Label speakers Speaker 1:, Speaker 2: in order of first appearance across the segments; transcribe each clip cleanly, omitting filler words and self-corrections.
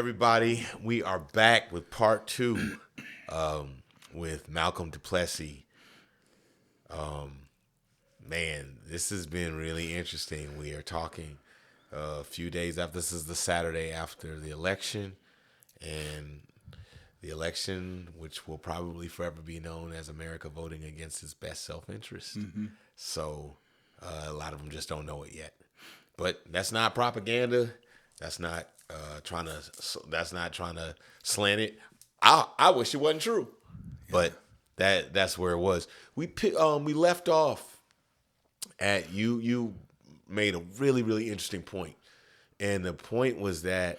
Speaker 1: everybody. We are back with part two with Malcolm Du Plessis. Man, this has been really interesting. We are talking a few days after. This is the Saturday after the election, and the election, which will probably forever be known as America voting against its best self-interest. So a lot of them just don't know it yet. But that's not propaganda. That's not trying to slant it. I wish it wasn't true, but that's where it was. We left off at you made a really, really interesting point, and the point was that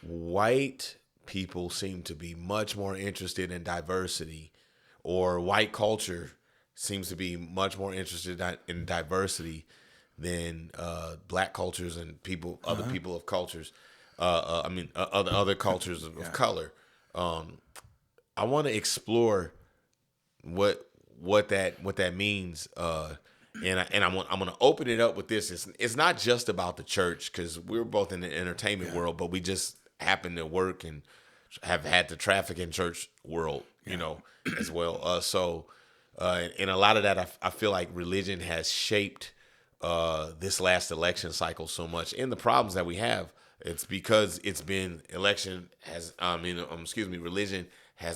Speaker 1: white people seem to be much more interested in diversity, or white culture seems to be much more interested in diversity than black cultures and other people of cultures. Other cultures of color. I want to explore what that means. And I'm going to open it up with this. It's not just about the church, because we're both in the entertainment world, but we just happen to work and have had the traffic in church world, as well. And a lot of that, I feel like religion has shaped this last election cycle so much. And the problems that we have, it's because religion has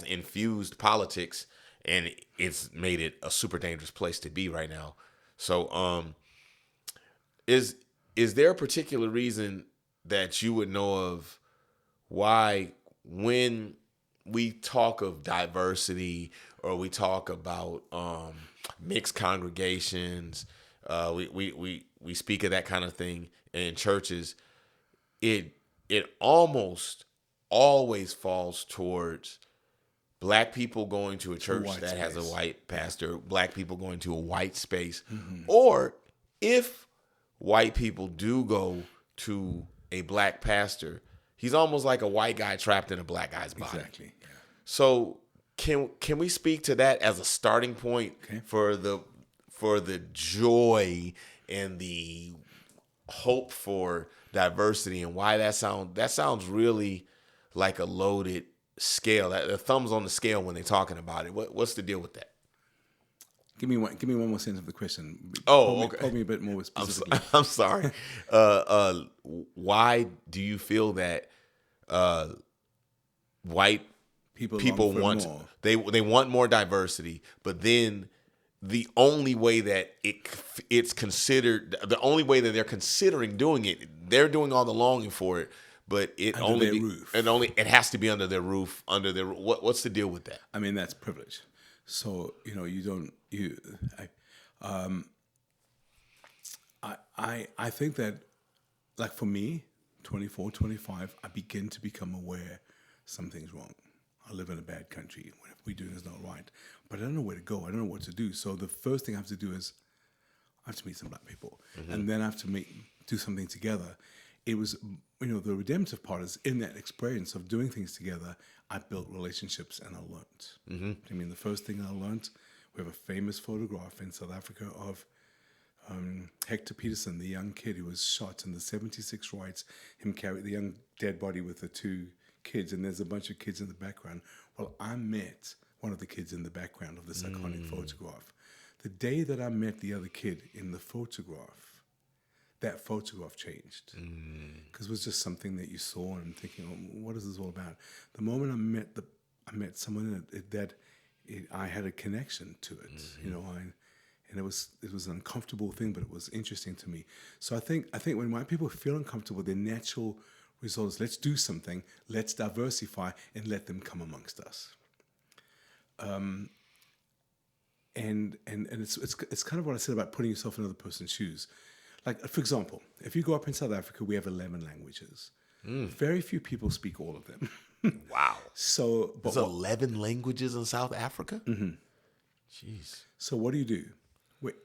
Speaker 1: infused politics, and it's made it a super dangerous place to be right now. So, is there a particular reason that you would know of why, when we talk of diversity or we talk about mixed congregations, we speak of that kind of thing in churches, it almost always falls towards black people going to a church that has a white pastor, black people going to a white space, or if white people do go to a black pastor, he's almost like a white guy trapped in a black guy's body.
Speaker 2: Exactly. Yeah.
Speaker 1: So can we speak to that as a starting point for the joy and the hope for diversity, and why that sounds really like a loaded scale, that the thumbs on the scale when they're talking about it. What's the deal with that?
Speaker 2: Give me one more sense of the question.
Speaker 1: Okay.
Speaker 2: Hold me a bit more specifically.
Speaker 1: I'm sorry. Why do you feel that white people want more? They want more diversity, but then the only way that it's considered, the only way that they're considering doing it, they're doing all the longing for it, but it has to be under their roof. What's the deal with that?
Speaker 2: I mean, that's privilege. So I think that, like, for me, 24, 25, I begin to become aware something's wrong. I live in a bad country. What we're doing is not right. But I don't know where to go. I don't know what to do. So the first thing I have to do is I have to meet some black people. And then I have to do something together. It was, the redemptive part is in that experience of doing things together, I built relationships and I learned. I mean, the first thing I learned, we have a famous photograph in South Africa of Hector Peterson, the young kid who was shot in the 76 riots, him carry the young dead body with the two kids, and there's a bunch of kids in the background. Well, I met one of the kids in the background of this iconic photograph. The day that I met the other kid in the photograph, that photograph changed. Because it was just something that you saw, and I'm thinking, what is this all about? The moment I met someone I had a connection to it, and it was an uncomfortable thing, but it was interesting to me. So I think when white people feel uncomfortable, their natural result is, let's do something, let's diversify, and let them come amongst us. And it's kind of what I said about putting yourself in another person's shoes. Like, for example, if you go up in South Africa, we have 11 languages. Very few people speak all of them.
Speaker 1: Wow.
Speaker 2: So,
Speaker 1: there's 11 languages in South Africa? Jeez.
Speaker 2: So what do?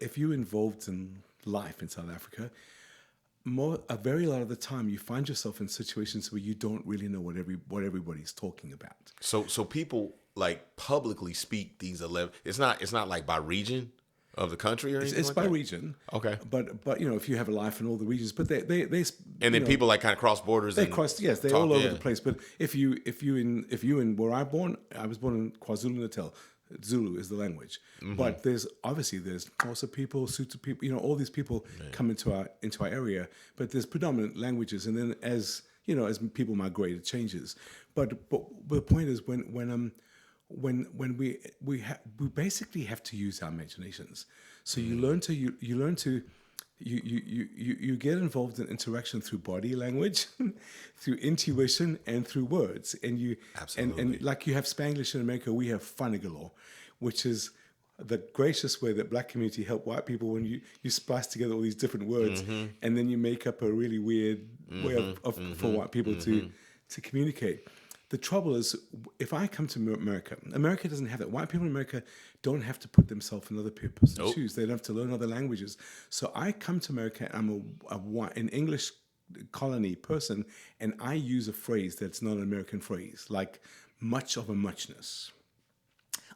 Speaker 2: If you're involved in life in South Africa, a very lot of the time you find yourself in situations where you don't really know what everybody's talking about.
Speaker 1: So people like publicly speak these 11. It's not like by region. of the country or anything
Speaker 2: It's
Speaker 1: like
Speaker 2: by
Speaker 1: that?
Speaker 2: region.
Speaker 1: Okay.
Speaker 2: But if you have a life in all the regions, but they
Speaker 1: And then people like kind of cross borders.
Speaker 2: they
Speaker 1: and
Speaker 2: cross. Yes, they're
Speaker 1: talk,
Speaker 2: all over
Speaker 1: yeah.
Speaker 2: the place. But if you in where I was born in KwaZulu Natal. Zulu is the language, but there's also people, Sotho people, all these people come into our area. But there's predominant languages, and then as people migrate, it changes. But the point is when we basically have to use our imaginations. So you learn to you get involved in interaction through body language, through intuition, and through words. And
Speaker 1: Absolutely.
Speaker 2: and like you have Spanglish in America, we have funnigalore, which is the gracious way that black community help white people when you splice together all these different words, and then you make up a really weird way for white people to communicate. The trouble is, if I come to America doesn't have that. White people in America don't have to put themselves in other people's shoes. They don't have to learn other languages. So I come to America, I'm an English colony person, and I use a phrase that's not an American phrase, like much of a muchness.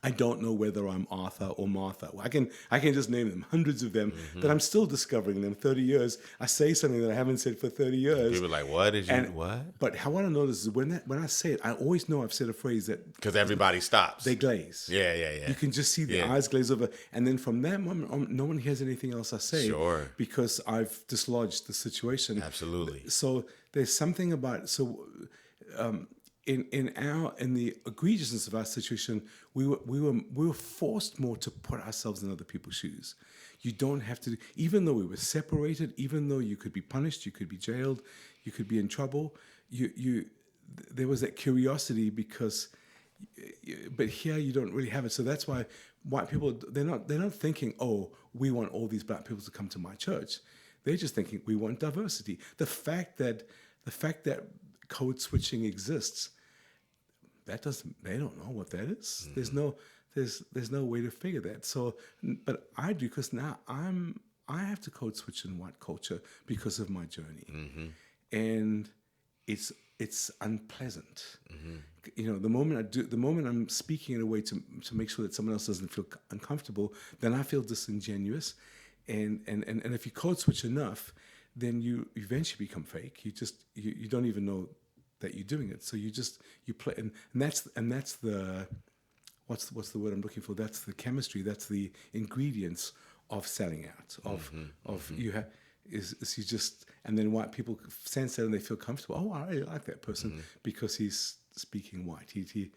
Speaker 2: I don't know whether I'm Arthur or Martha. I can just name them, hundreds of them, that I'm still discovering them 30 years. I say something that I haven't said for 30 years.
Speaker 1: People are like, what did you, what?
Speaker 2: But how I notice is when I say it, I always know I've said a phrase that...
Speaker 1: Because everybody stops.
Speaker 2: They glaze.
Speaker 1: Yeah.
Speaker 2: You can just see the eyes glaze over. And then from that moment on, no one hears anything else I say.
Speaker 1: Sure.
Speaker 2: Because I've dislodged the situation.
Speaker 1: Absolutely.
Speaker 2: So there's something about... In the egregiousness of our situation, we were forced more to put ourselves in other people's shoes. You don't have to, even though we were separated, even though you could be punished, you could be jailed, you could be in trouble. There was that curiosity but here you don't really have it. So that's why white people, they're not thinking, oh, we want all these black people to come to my church. They're just thinking we want diversity. The fact that code switching exists, they don't know what that is. There's no way to figure that. So, but I do, because now I have to code switch in white culture because of my journey, and it's unpleasant. The moment I'm speaking in a way to make sure that someone else doesn't feel uncomfortable, then I feel disingenuous, and if you code switch enough, then you eventually become fake. You don't even know that you're doing it. So you play, and that's the what's the word I'm looking for? That's the chemistry. That's the ingredients of selling out. You just, and then white people sense that and they feel comfortable. Oh, I really like that person because he's speaking white. He's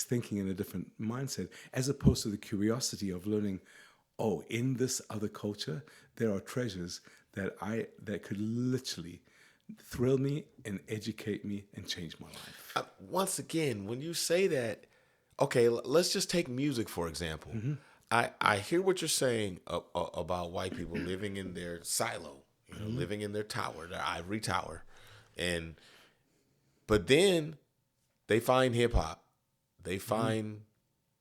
Speaker 2: thinking in a different mindset, as opposed to the curiosity of learning. Oh, in this other culture, there are treasures that could literally thrill me and educate me and change my life.
Speaker 1: Once again, when you say that, okay, let's just take music, for example. I hear what you're saying about white people living in their silo, living in their tower, their ivory tower. But then they find hip hop, they find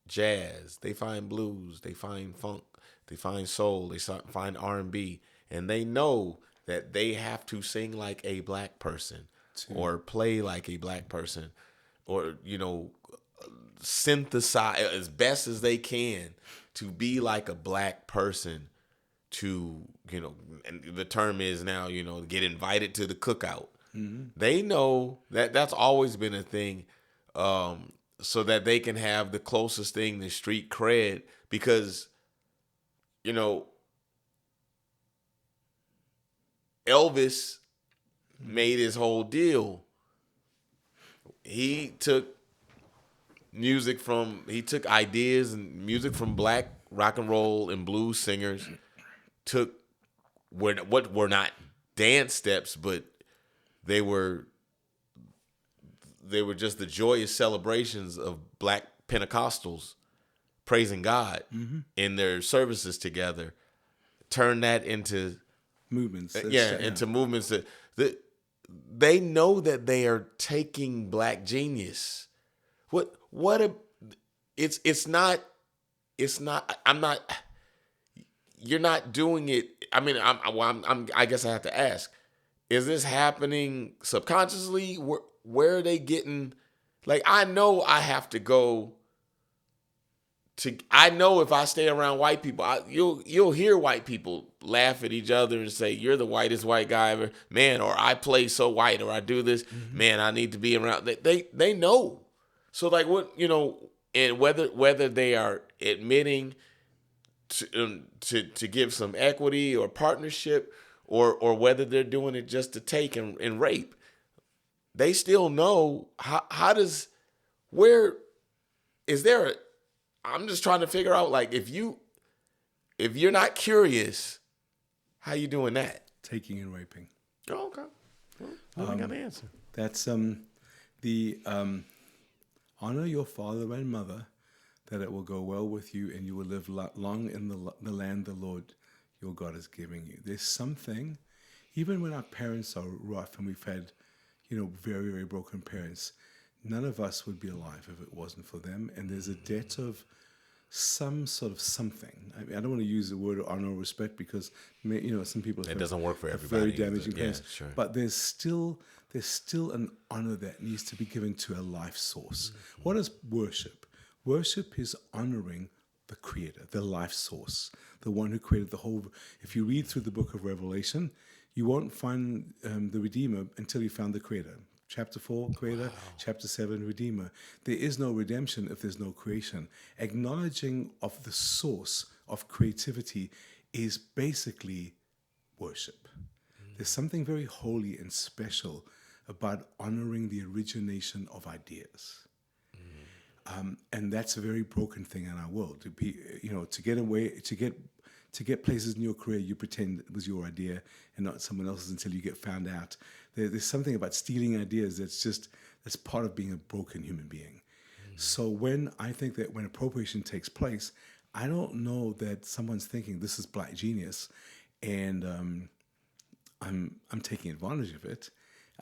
Speaker 1: jazz, they find blues, they find funk, they find soul, they find R&B, and they know that they have to sing like a black person or play like a black person or, synthesize as best as they can to be like a black person to, and the term is now, get invited to the cookout. They know that that's always been a thing, so that they can have the closest thing to street cred because, Elvis made his whole deal. He took ideas and music from black rock and roll and blues singers, took what were not dance steps, but they were just the joyous celebrations of black Pentecostals praising God in their services together, turned that into
Speaker 2: movements.
Speaker 1: Into movements that they know that they are taking black genius. You're not doing it. I mean, I guess I have to ask, is this happening subconsciously? Where are they getting, like, I know I have to go I know if I stay around white people, you'll hear white people laugh at each other and say, "You're the whitest white guy ever, man," or "I play so white," or "I do this, man. I need to be around." They know. So like what and whether they are admitting to give some equity or partnership, or whether they're doing it just to take and rape, they still know how does where is there a I'm just trying to figure out, like, if you're not curious, how you doing that?
Speaker 2: Taking and raping.
Speaker 1: Oh, okay. Well, I got an answer.
Speaker 2: That's the honor your father and mother, that it will go well with you and you will live long in the land the Lord your God is giving you. There's something, even when our parents are rough and we've had, very, very broken parents, none of us would be alive if it wasn't for them. And there's a debt of some sort of something. I mean, I don't want to use the word honor or respect because some people
Speaker 1: it doesn't work for everybody.
Speaker 2: Very damaging things.
Speaker 1: Yeah, sure.
Speaker 2: But there's still an honor that needs to be given to a life source. Mm-hmm. What is worship? Worship is honoring the Creator, the life source, the one who created the whole. If you read through the book of Revelation, you won't find the Redeemer until you found the Creator. Chapter 4, Creator. Wow. Chapter 7, Redeemer. There is no redemption if there's no creation. Acknowledging of the source of creativity is basically worship. There's something very holy and special about honoring the origination of ideas. And that's a very broken thing in our world. To be, to get away, to get places in your career, you pretend it was your idea and not someone else's until you get found out. There's something about stealing ideas that's part of being a broken human being. So when I think that when appropriation takes place, I don't know that someone's thinking this is black genius, and I'm taking advantage of it.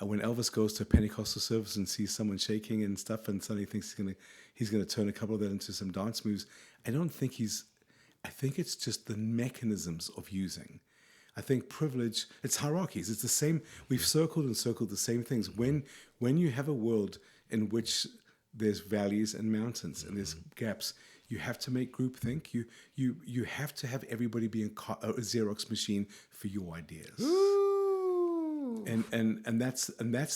Speaker 2: When Elvis goes to a Pentecostal service and sees someone shaking and stuff, and suddenly thinks he's gonna turn a couple of that into some dance moves, I think it's just the mechanisms of using. I think privilege, it's hierarchies. It's the same. We've circled and circled the same things. When you have a world in which there's valleys and mountains and there's gaps, you have to make groupthink. You have to have everybody be a Xerox machine for your ideas. Ooh. And that's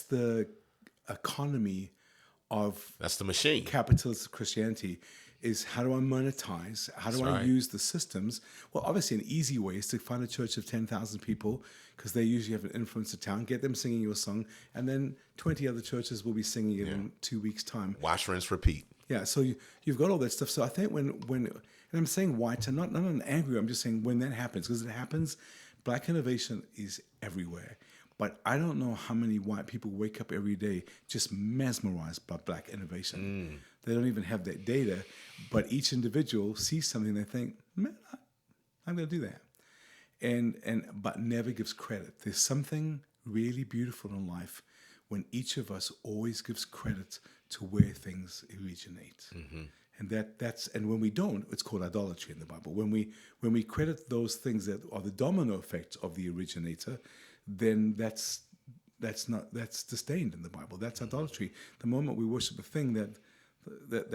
Speaker 2: the economy of,
Speaker 1: that's the machine,
Speaker 2: capitalist Christianity. Is how do I monetize? How do I use the systems? Well, obviously, an easy way is to find a church of 10,000 people, because they usually have an influence of town. Get them singing your song, and then 20 other churches will be singing it in 2 weeks' time.
Speaker 1: Wash, rinse, repeat.
Speaker 2: Yeah, so you've got all that stuff. So I think when and I'm saying white, and not an angry, I'm just saying when that happens, because it happens, black innovation is everywhere. But I don't know how many white people wake up every day just mesmerized by black innovation. They don't even have that data, but each individual sees something, they think, man, I'm going to do that. But never gives credit. There's something really beautiful in life when each of us always gives credit to where things originate. Mm-hmm. And when we don't, it's called idolatry in the Bible. When we credit those things that are the domino effect of the originator, then that's disdained in the Bible. That's idolatry. The moment we worship a thing that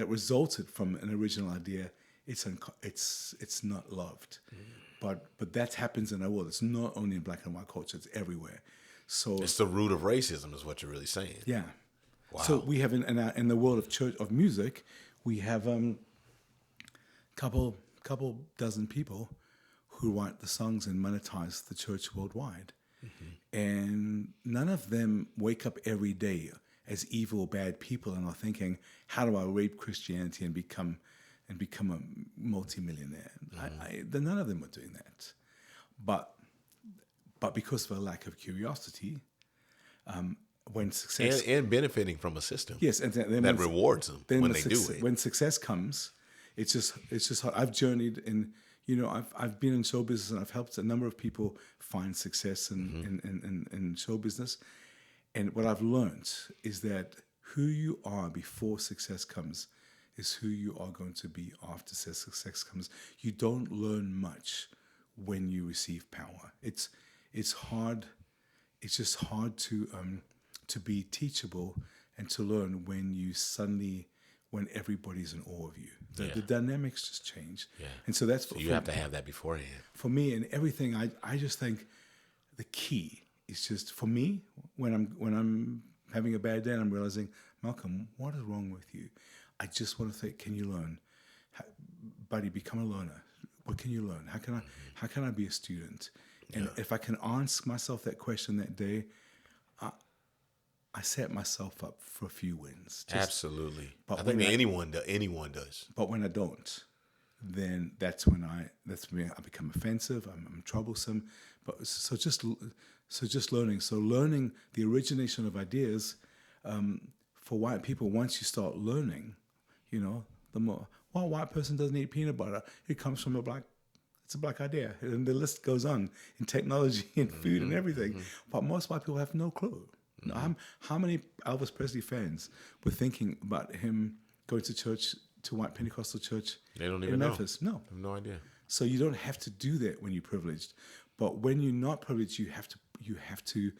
Speaker 2: resulted from an original idea, it's not loved. But that happens in our world. It's not only in black and white culture; it's everywhere. So
Speaker 1: it's the root of racism, is what you're really saying.
Speaker 2: Yeah.
Speaker 1: Wow.
Speaker 2: So we have in the world of church of music, we have couple dozen people who write the songs and monetize the church worldwide. Mm-hmm. And none of them wake up every day as evil, bad people and are thinking, how do I rape Christianity and become a multimillionaire? Mm-hmm. None of them are doing that. But because of a lack of curiosity, when success...
Speaker 1: And benefiting from a system.
Speaker 2: Yes, and
Speaker 1: that rewards them when they do it.
Speaker 2: When success comes, it's just hard. I've journeyed in... I've been in show business, and I've helped a number of people find success in show business. And what I've learned is that who you are before success comes is who you are going to be after success comes. You don't learn much when you receive power. It's hard. It's just hard to be teachable and to learn when you suddenly when everybody's in awe of you.
Speaker 1: Yeah.
Speaker 2: The dynamics just change.
Speaker 1: Yeah.
Speaker 2: And so that's
Speaker 1: So you have to have that beforehand.
Speaker 2: for me and everything. I just think the key is just for me when I'm having a bad day and I'm realizing, Malcolm, what is wrong with you? I just want to say, can you learn? Buddy, become a learner. What can you learn? How can I be a student? And if I can ask myself that question that day, I set myself up for a few wins.
Speaker 1: Absolutely.
Speaker 2: But
Speaker 1: I think anyone does.
Speaker 2: But when I don't, then that's when I become offensive. I'm troublesome. But so just learning. So learning the origination of ideas for white people. Once you start learning, the more a white person doesn't eat peanut butter. It comes from it's a black idea, and the list goes on in technology and food and everything. But most white people have no clue. How many Elvis Presley fans were thinking about him going to church, to white Pentecostal church in Memphis? No.
Speaker 1: I have no idea.
Speaker 2: So you don't have to do that when you're privileged. But when you're not privileged, you have to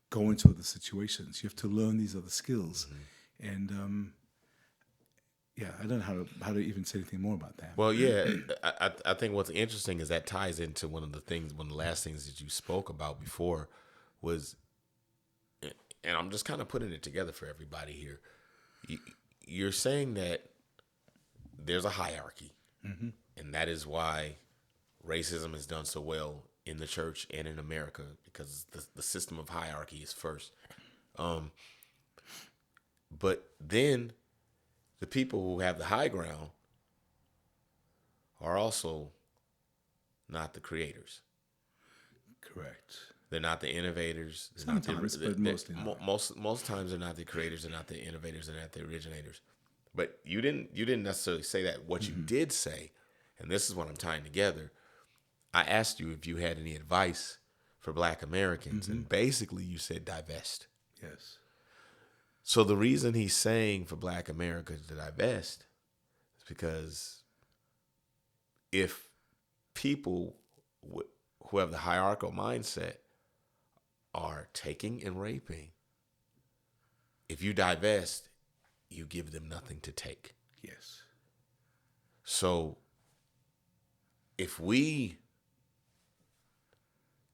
Speaker 2: go into other situations. You have to learn these other skills. And I don't know how to even say anything more about that.
Speaker 1: Well, yeah, I think what's interesting is that ties into one of the last things that you spoke about before was, and I'm just kind of putting it together for everybody here. You're saying that there's a hierarchy, and that is why racism is done so well in the church and in America, because the system of hierarchy is first. But then the people who have the high ground are also not the creators.
Speaker 2: Correct.
Speaker 1: They're not the innovators.
Speaker 2: Sometimes, but mostly not.
Speaker 1: Most times they're not the creators. They're not the innovators. They're not the originators. But you didn't necessarily say that. What you did say, and this is what I'm tying together, I asked you if you had any advice for Black Americans, and basically you said divest.
Speaker 2: Yes.
Speaker 1: So the reason he's saying for Black Americans to divest is because if people who have the hierarchical mindset are taking and raping, if you divest, you give them nothing to take.
Speaker 2: Yes.
Speaker 1: So if we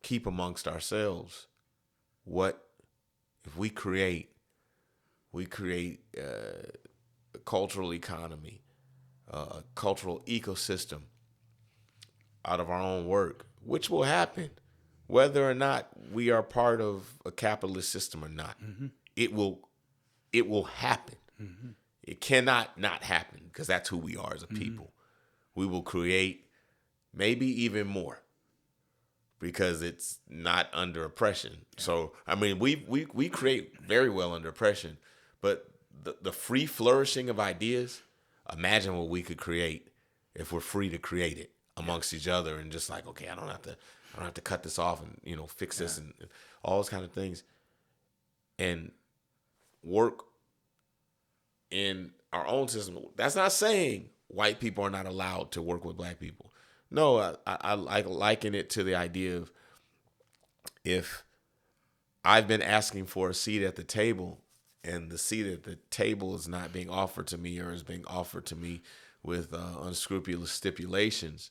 Speaker 1: keep amongst ourselves, what if we create a cultural economy, a cultural ecosystem out of our own work, which will happen whether or not we are part of a capitalist system or not. It will happen. It cannot not happen, because that's who we are as a people. We will create maybe even more, because it's not under oppression. So, I mean, we create very well under oppression, but the free flourishing of ideas, imagine what we could create if we're free to create it amongst each other, and just like, okay, I don't have to cut this off and fix this and all those kind of things, and work in our own system. That's not saying white people are not allowed to work with Black people. No, I liken it to the idea of, if I've been asking for a seat at the table, and the seat at the table is not being offered to me, or is being offered to me with unscrupulous stipulations,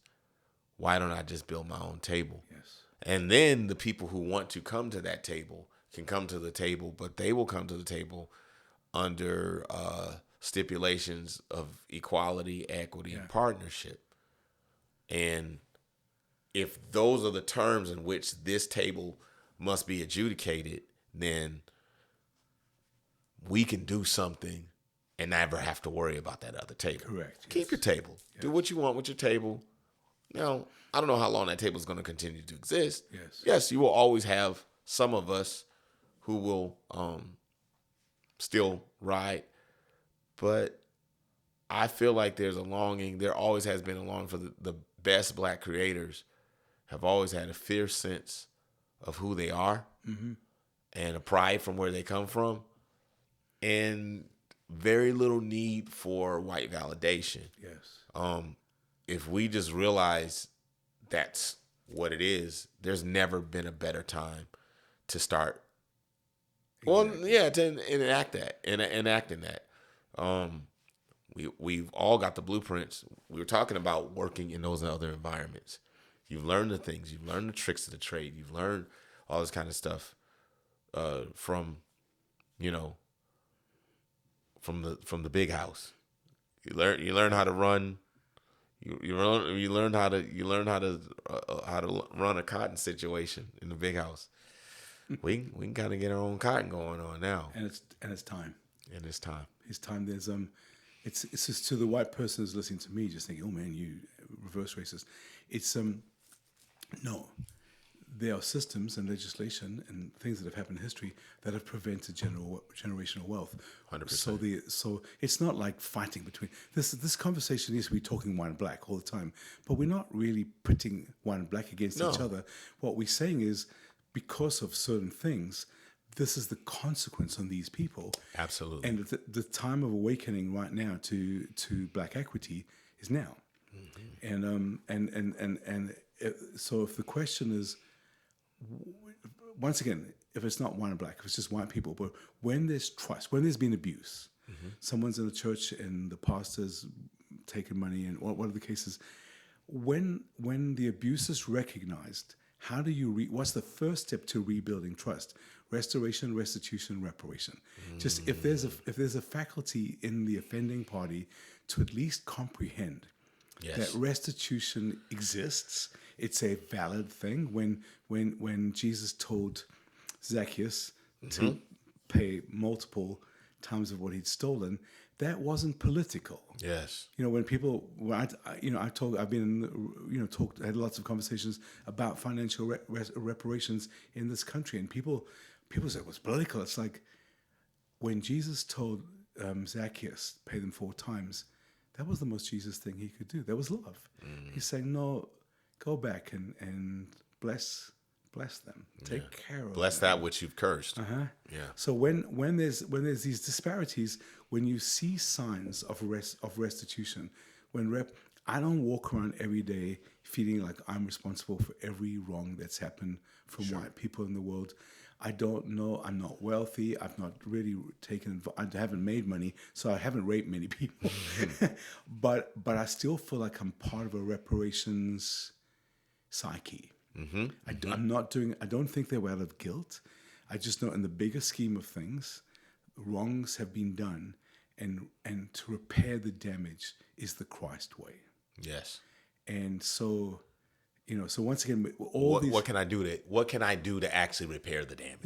Speaker 1: why don't I just build my own table?
Speaker 2: Yes.
Speaker 1: And then the people who want to come to that table can come to the table, but they will come to the table under stipulations of equality, equity, and partnership. And if those are the terms in which this table must be adjudicated, then we can do something and never have to worry about that other table.
Speaker 2: Correct.
Speaker 1: Keep your table. Yes. Do what you want with your table. Now, I don't know how long that table is going to continue to exist. Yes, you will always have some of us who will still ride, but I feel like there's a longing. There always has been a longing for the best Black creators have always had a fierce sense of who they are, and a pride from where they come from, and very little need for white validation.
Speaker 2: Yes.
Speaker 1: If we just realize that's what it is, there's never been a better time to start. Exactly. Well, yeah, to enact that and enacting that. We've all got the blueprints. We were talking about working in those other environments. You've learned the things. You've learned the tricks of the trade. You've learned all this kind of stuff from, you know, from the big house. You learn how to run. You learn how to run a cotton situation in the big house. We can kind of get our own cotton going on now.
Speaker 2: And it's time.
Speaker 1: And it's time.
Speaker 2: It's time. There's it's just to the white person who's listening to me, just thinking, oh man, you reverse racist. It's no. There are systems and legislation and things that have happened in history that have prevented generational wealth.
Speaker 1: 100%.
Speaker 2: So it's not like fighting between this conversation is we talking white and black all the time, but we're not really pitting white and black against each other. What we're saying is because of certain things, this is the consequence on these people.
Speaker 1: Absolutely.
Speaker 2: And the time of awakening right now to black equity is now. Mm-hmm. So if the question is, once again, if it's not white and black, if it's just white people, but when there's trust, when there's been abuse, someone's in the church and the pastor's taken money and whatever the case is, when the abuse is recognized, how do you what's the first step to rebuilding trust? Restoration, restitution, reparation. Just if there's a faculty in the offending party to at least comprehend that restitution exists, it's a valid thing. When Jesus told Zacchaeus to pay multiple times of what he'd stolen, that wasn't political.
Speaker 1: Yes.
Speaker 2: You know, when people, I've been, had lots of conversations about financial reparations in this country, and people say it was political. It's like when Jesus told Zacchaeus, pay them 4 times, that was the most Jesus thing he could do. That was love. He's saying, no, go back and bless them. Take care of them.
Speaker 1: Bless that which you've cursed. Yeah.
Speaker 2: So when there's these disparities, when you see signs of restitution, I don't walk around every day feeling like I'm responsible for every wrong that's happened from white people in the world. I don't know. I'm not wealthy. I've not really I haven't made money, so I haven't raped many people. but I still feel like I'm part of a reparations psyche. I'm not doing. I don't think they were out of guilt. I just know in the bigger scheme of things, wrongs have been done, and to repair the damage is the Christ way.
Speaker 1: Yes.
Speaker 2: And so, so once again,
Speaker 1: what can I do to actually repair the damage?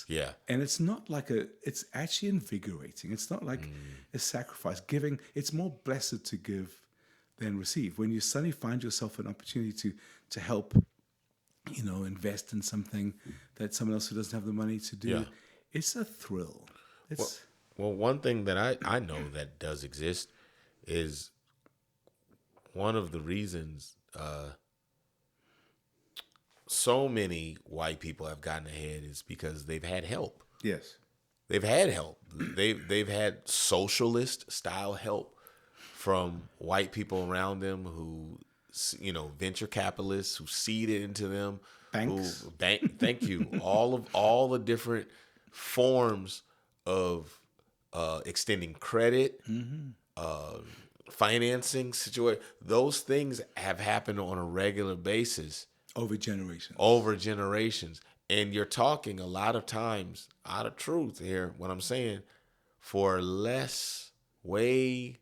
Speaker 2: Yeah, and it's not like it's actually invigorating. It's not like a sacrifice. Giving, it's more blessed to give than receive. When you suddenly find yourself an opportunity to help, invest in something that someone else who doesn't have the money to do, it's a thrill.
Speaker 1: Well, one thing that I know that does exist is one of the reasons so many white people have gotten ahead is because they've had help.
Speaker 2: Yes.
Speaker 1: They've had help. They've had socialist style help from white people around them who, venture capitalists who seeded into them.
Speaker 2: Banks.
Speaker 1: Thank you. All the different forms of extending credit, financing situation. Those things have happened on a regular basis.
Speaker 2: Over generations.
Speaker 1: And you're talking a lot of times out of truth here, what I'm saying, for way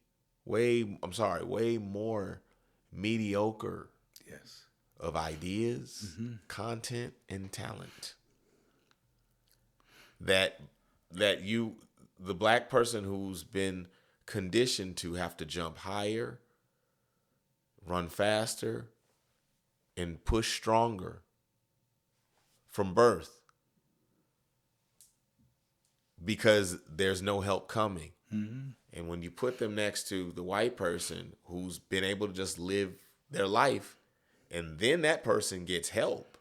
Speaker 1: more mediocre of ideas, content, and talent. That the black person who's been conditioned to have to jump higher, run faster, and push stronger from birth because there's no help coming. And when you put them next to the white person who's been able to just live their life, and then that person gets help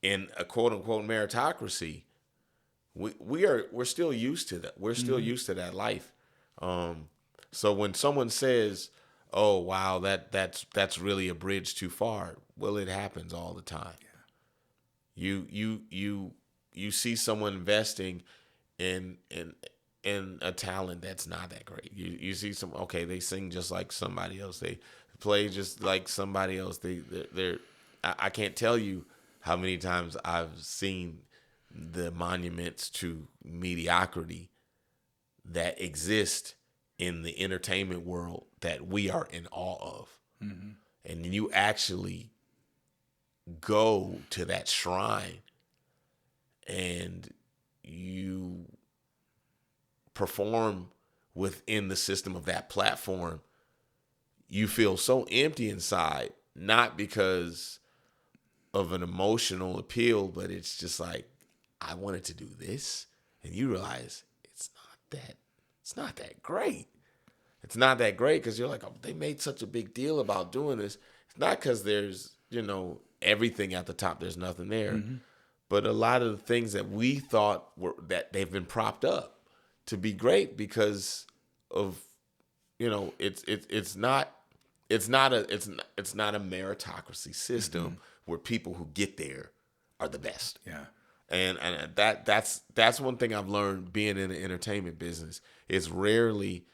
Speaker 1: in a quote unquote meritocracy, we're still used to that. We're still used to that life. So when someone says, "Oh wow, that's really a bridge too far," well, it happens all the time. Yeah. You see someone investing in in a talent that's not that great. You see some, okay, they sing just like somebody else. They play just like somebody else. They're I can't tell you how many times I've seen the monuments to mediocrity that exist in the entertainment world that we are in awe of. Mm-hmm. And you actually go to that shrine and you perform within the system of that platform, you feel so empty inside, not because of an emotional appeal, but it's just like, I wanted to do this. And you realize it's not that great. It's not that great because you're like, oh, they made such a big deal about doing this. It's not because there's, everything at the top, there's nothing there. Mm-hmm. But a lot of the things that we thought were that they've been propped up to be great because of, it's not a meritocracy system mm-hmm. where people who get there are the best.
Speaker 2: Yeah.
Speaker 1: And that's one thing I've learned being in the entertainment business. It's rarely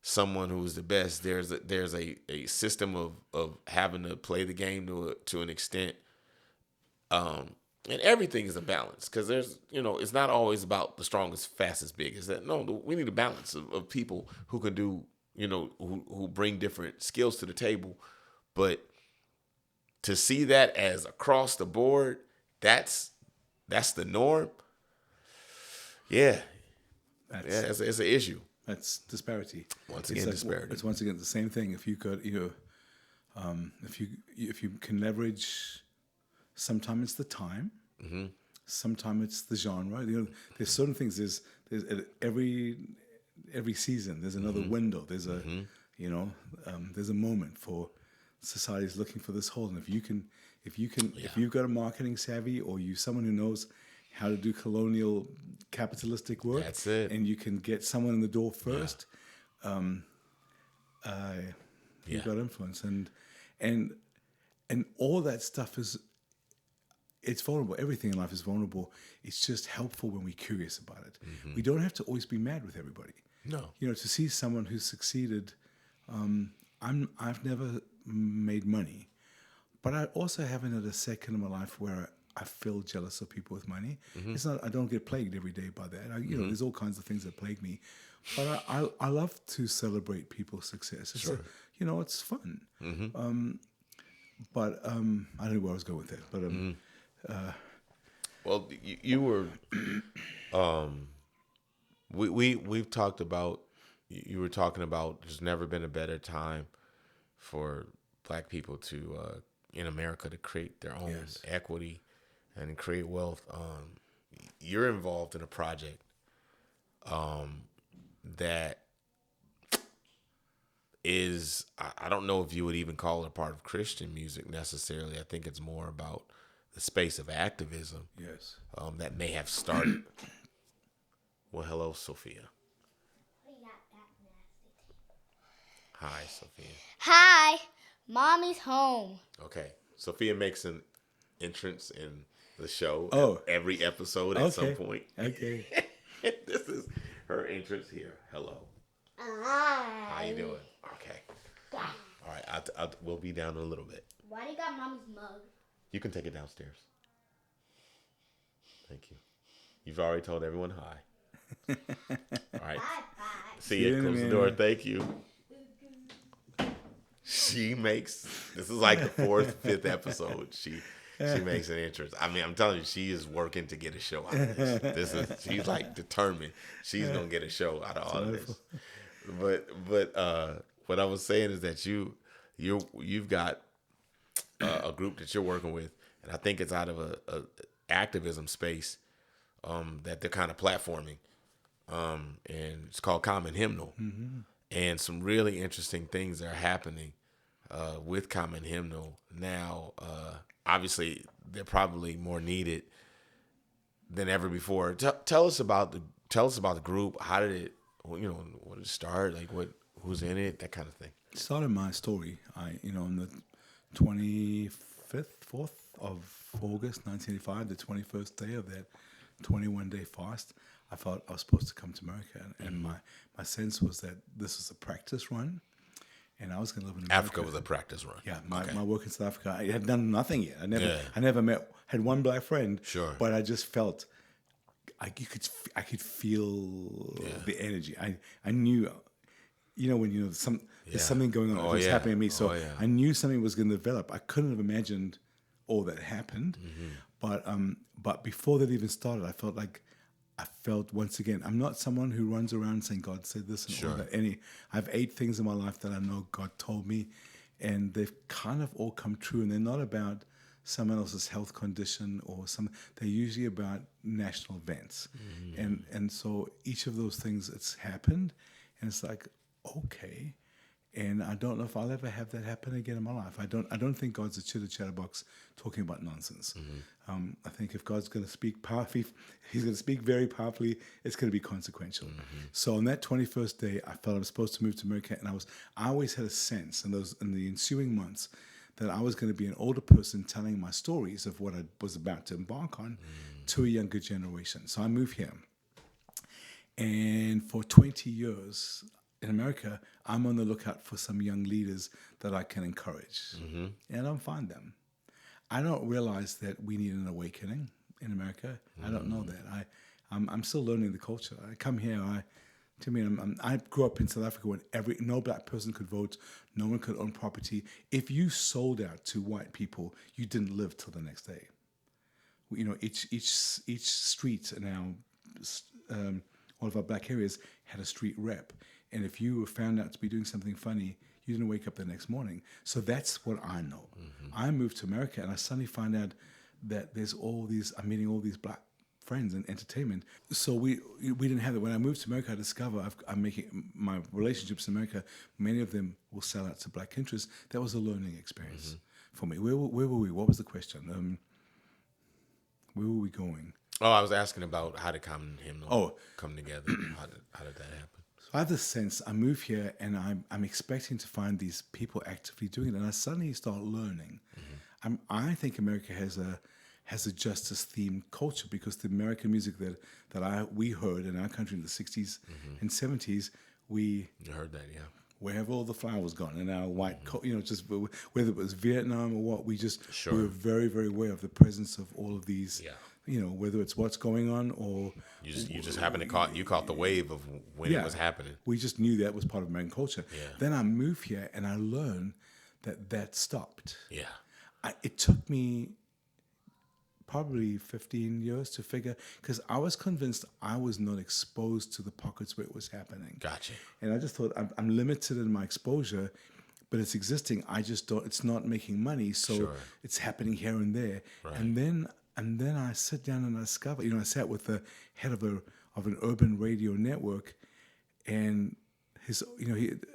Speaker 1: someone who's the best. There's a system of having to play the game to an extent. And everything is a balance because there's, it's not always about the strongest, fastest, biggest. We need a balance of people who can do, who bring different skills to the table. But to see that as across the board, that's the norm. Yeah. It's an issue.
Speaker 2: That's disparity.
Speaker 1: Once again, disparity.
Speaker 2: It's once again the same thing. If you could, if you can leverage, sometimes it's the time, mm-hmm. sometimes it's the genre. There's certain things. There's every season. There's another mm-hmm. window. There's a, mm-hmm. There's a moment for society's looking for this hole. And if you've got a marketing savvy or you someone who knows how to do colonial capitalistic work,
Speaker 1: that's it.
Speaker 2: And you can get someone in the door first, you've got influence. And all that stuff it's vulnerable. Everything in life is vulnerable. It's just helpful when we're curious about it. Mm-hmm. We don't have to always be mad with everybody.
Speaker 1: No.
Speaker 2: To see someone who's succeeded, I've never made money, but I also haven't had a second in my life where I feel jealous of people with money. Mm-hmm. It's not. I don't get plagued every day by that. Mm-hmm. There's all kinds of things that plague me, but I love to celebrate people's success. It's
Speaker 1: sure.
Speaker 2: It's fun.
Speaker 1: Mm-hmm.
Speaker 2: But I don't know where I was going with that. But
Speaker 1: mm-hmm. Well, you were. We've talked about. You were talking about. There's never been a better time for Black people to in America to create their own equity and create wealth. You're involved in a project that is, I don't know if you would even call it a part of Christian music necessarily. I think it's more about the space of activism.
Speaker 2: Yes.
Speaker 1: That may have started. Well, hello, Sophia. Hi, Sophia.
Speaker 3: Hi. Mommy's home.
Speaker 1: Okay. Sophia makes an entrance in the show every episode at some point.
Speaker 2: Okay.
Speaker 1: This is her entrance here. Hello. Hi. How you doing? Okay. All right. We'll be down in a little bit.
Speaker 3: Why do you got Mommy's mug?
Speaker 1: You can take it downstairs. Thank you. You've already told everyone hi. All right.
Speaker 3: Bye.
Speaker 1: See you. Close the door. Thank you. She makes, this is like the 4th, 5th episode. She makes an entrance. I mean, I'm telling you, she is working to get a show out of this. She's like determined she's gonna get a show out of all of this. But what I was saying is that you've got a group that you're working with, and I think it's out of a activism space that they're kind of platforming, and it's called Common Hymnal. Mm-hmm. And some really interesting things are happening with Common Hymnal now. Obviously, they're probably more needed than ever before. Tell us about the group. How did it? When did it start? Like who's in it? That kind of thing.
Speaker 2: It started my story. On the 4th of August, 1985, the 21st day of that 21-day fast, I felt I was supposed to come to America, and my sense was that this was a practice run, and I was going to live in America.
Speaker 1: Africa was a practice run.
Speaker 2: Yeah, my work in South Africa, I had done nothing yet. I never had one black friend.
Speaker 1: Sure.
Speaker 2: But I just felt I could feel the energy. I knew, when there's something going on, it's happening to me. So I knew something was going to develop. I couldn't have imagined all that happened. But before that even started, I felt once again, I'm not someone who runs around saying God said this and all that. I have 8 things in my life that I know God told me, and they've kind of all come true. And they're not about someone else's health condition or they're usually about national events. And so each of those things, it's happened, and it's like, okay. And I don't know if I'll ever have that happen again in my life. I don't think God's a chatterbox talking about nonsense. I think if God's going to speak powerfully, He's going to speak very powerfully. It's going to be consequential. So on that 21st day, I felt I was supposed to move to America, and I always had a sense in the ensuing months that I was going to be an older person telling my stories of what I was about to embark on to a younger generation. So I moved here, and for 20 years. In America, I'm on the lookout for some young leaders that I can encourage, and I don't find them. I don't realize that we need an awakening in America. I don't know that. I'm still learning the culture. I come here. I grew up in South Africa when no black person could vote, no one could own property. If you sold out to white people, you didn't live till the next day. Each street in all of our black areas had a street rep. And if you were found out to be doing something funny, you didn't wake up the next morning. So that's what I know. I moved to America, and I suddenly find out that I'm meeting all these black friends in entertainment. So we didn't have it. When I moved to America, I discover I'm making my relationships in America, many of them will sell out to black interests. That was a learning experience for me. Where were we? What was the question? Where were we going?
Speaker 1: Oh, I was asking about how did Common Hymnal come together. How did that happen?
Speaker 2: I have this sense, I move here and I'm expecting to find these people actively doing it, and I suddenly start learning. I think America has a justice-themed culture because the American music that we heard in our country in the 60s and 70s,
Speaker 1: You heard that, yeah.
Speaker 2: Where have all the flowers gone? And our white, just whether it was Vietnam or what, we were very, very aware of the presence of all of these. Whether it's what's going on or
Speaker 1: you just happened to caught the wave of when it was happening.
Speaker 2: We just knew that was part of American culture.
Speaker 1: Yeah.
Speaker 2: Then I moved here and I learned that stopped.
Speaker 1: Yeah.
Speaker 2: It took me probably 15 years to figure, because I was convinced I was not exposed to the pockets where it was happening.
Speaker 1: Gotcha.
Speaker 2: And I just thought I'm limited in my exposure, but it's existing. I just don't. It's not making money, so it's happening here and there.
Speaker 1: Right.
Speaker 2: And then I sit down and I discover, I sat with the head of an urban radio network, and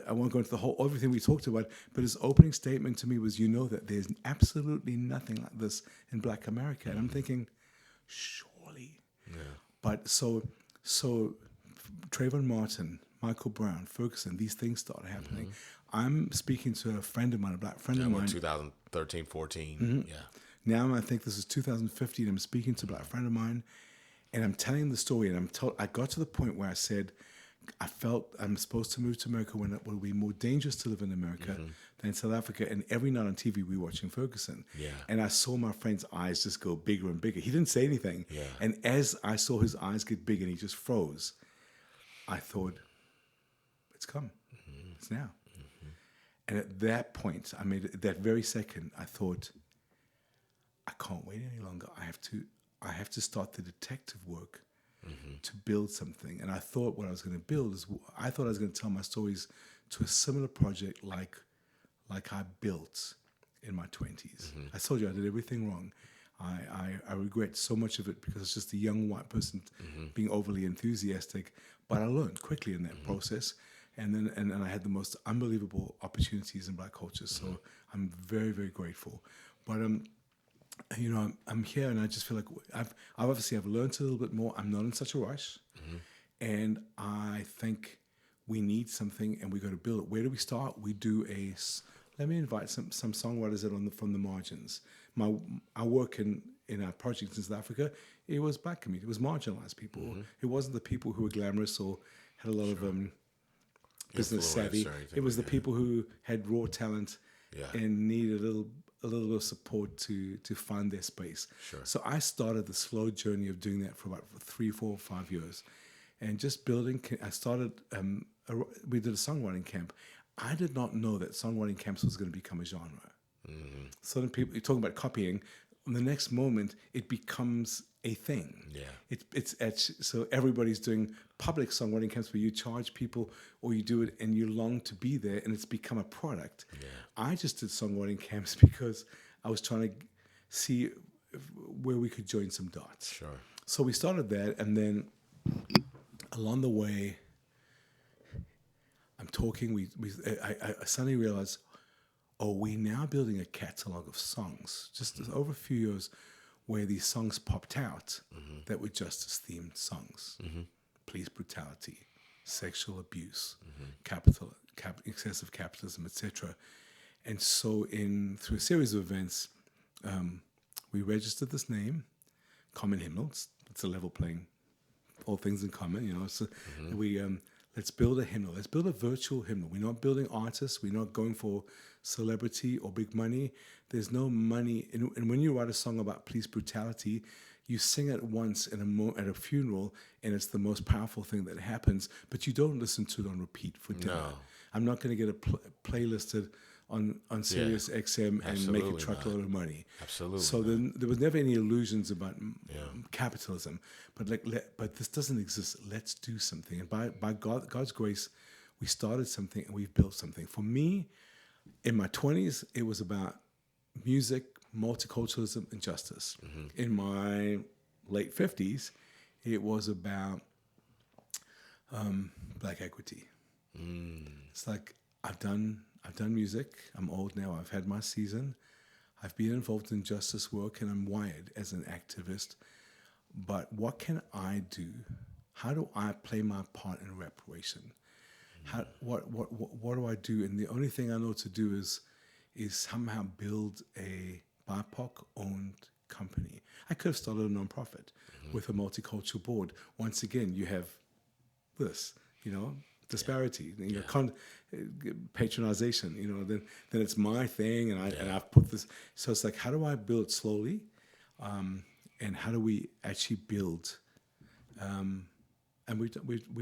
Speaker 2: I won't go into everything we talked about, but his opening statement to me was, that there's absolutely nothing like this in Black America. And I'm thinking, surely.
Speaker 1: Yeah.
Speaker 2: But so Trayvon Martin, Michael Brown, Ferguson, these things started happening. I'm speaking to a friend of mine, a black friend of mine.
Speaker 1: 2013, 14, yeah.
Speaker 2: Now I think this is 2015. I'm speaking to a black friend of mine, and I'm telling the story. And I got to the point where I said, I felt I'm supposed to move to America when it will be more dangerous to live in America than South Africa. And every night on TV, we were watching Ferguson.
Speaker 1: Yeah.
Speaker 2: And I saw my friend's eyes just go bigger and bigger. He didn't say anything.
Speaker 1: Yeah.
Speaker 2: And as I saw his eyes get big and he just froze, I thought, it's come. It's now. And at that point, that very second, I thought, I can't wait any longer. I have to start the detective work to build something. And I thought what I was going to build I thought I was going to tell my stories to a similar project like I built in my 20s. I told you I did everything wrong. I regret so much of it because it's just a young white person being overly enthusiastic. But I learned quickly in that process. And then I had the most unbelievable opportunities in black culture. So I'm very, very grateful. But I'm here and I just feel like I've learned a little bit more. I'm not in such a rush. And I think we need something and we got to build it. Where do we start? We do a let me invite some songwriters in from the margins. I work in our projects in South Africa. It was black community. It was marginalized people. It wasn't the people who were glamorous or had a lot of business savvy. It was the people who had raw talent and needed a little bit of support to find their space.
Speaker 1: Sure.
Speaker 2: So I started the slow journey of doing that for about 3, 4, 5 years, and just building. I started. We did a songwriting camp. I did not know that songwriting camps was going to become a genre. So then people, you're talking about copying. In the next moment, it becomes a thing.
Speaker 1: Yeah.
Speaker 2: So everybody's doing public songwriting camps where you charge people or you do it and you long to be there, and it's become a product.
Speaker 1: Yeah.
Speaker 2: I just did songwriting camps because I was trying to see where we could join some dots.
Speaker 1: Sure.
Speaker 2: So we started that, and then along the way, I'm talking. I suddenly realized, we're now building a catalog of songs. Just over a few years, where these songs popped out that were justice-themed songs: police brutality, sexual abuse, excessive capitalism, etc. And so, through a series of events, we registered this name, Common Hymnal. It's a level playing, all things in common, So we let's build a hymnal. Let's build a virtual hymnal. We're not building artists. We're not going for celebrity or big money. There's no money. And when you write a song about police brutality, you sing it once at a funeral, and it's the most powerful thing that happens. But you don't listen to it on repeat for dinner.
Speaker 1: No.
Speaker 2: I'm not going to get playlisted on Sirius XM and make a truckload of money.
Speaker 1: Absolutely.
Speaker 2: So then there was never any illusions about capitalism. But but this doesn't exist. Let's do something. And by God's grace, we started something and we've built something. For me, in my 20s, it was about music, multiculturalism, and justice. In my late 50s, it was about black equity. It's like I've done music. I'm old now. I've had my season. I've been involved in justice work, and I'm wired as an activist. But what can I do? How do I play my part in reparation? What do I do? And the only thing I know to do is somehow build a BIPOC-owned company. I could have started a nonprofit with a multicultural board. Once again, you have this, disparity, patronization. Then it's my thing, and I've put this. So it's like, how do I build slowly, and how do we actually build? And we've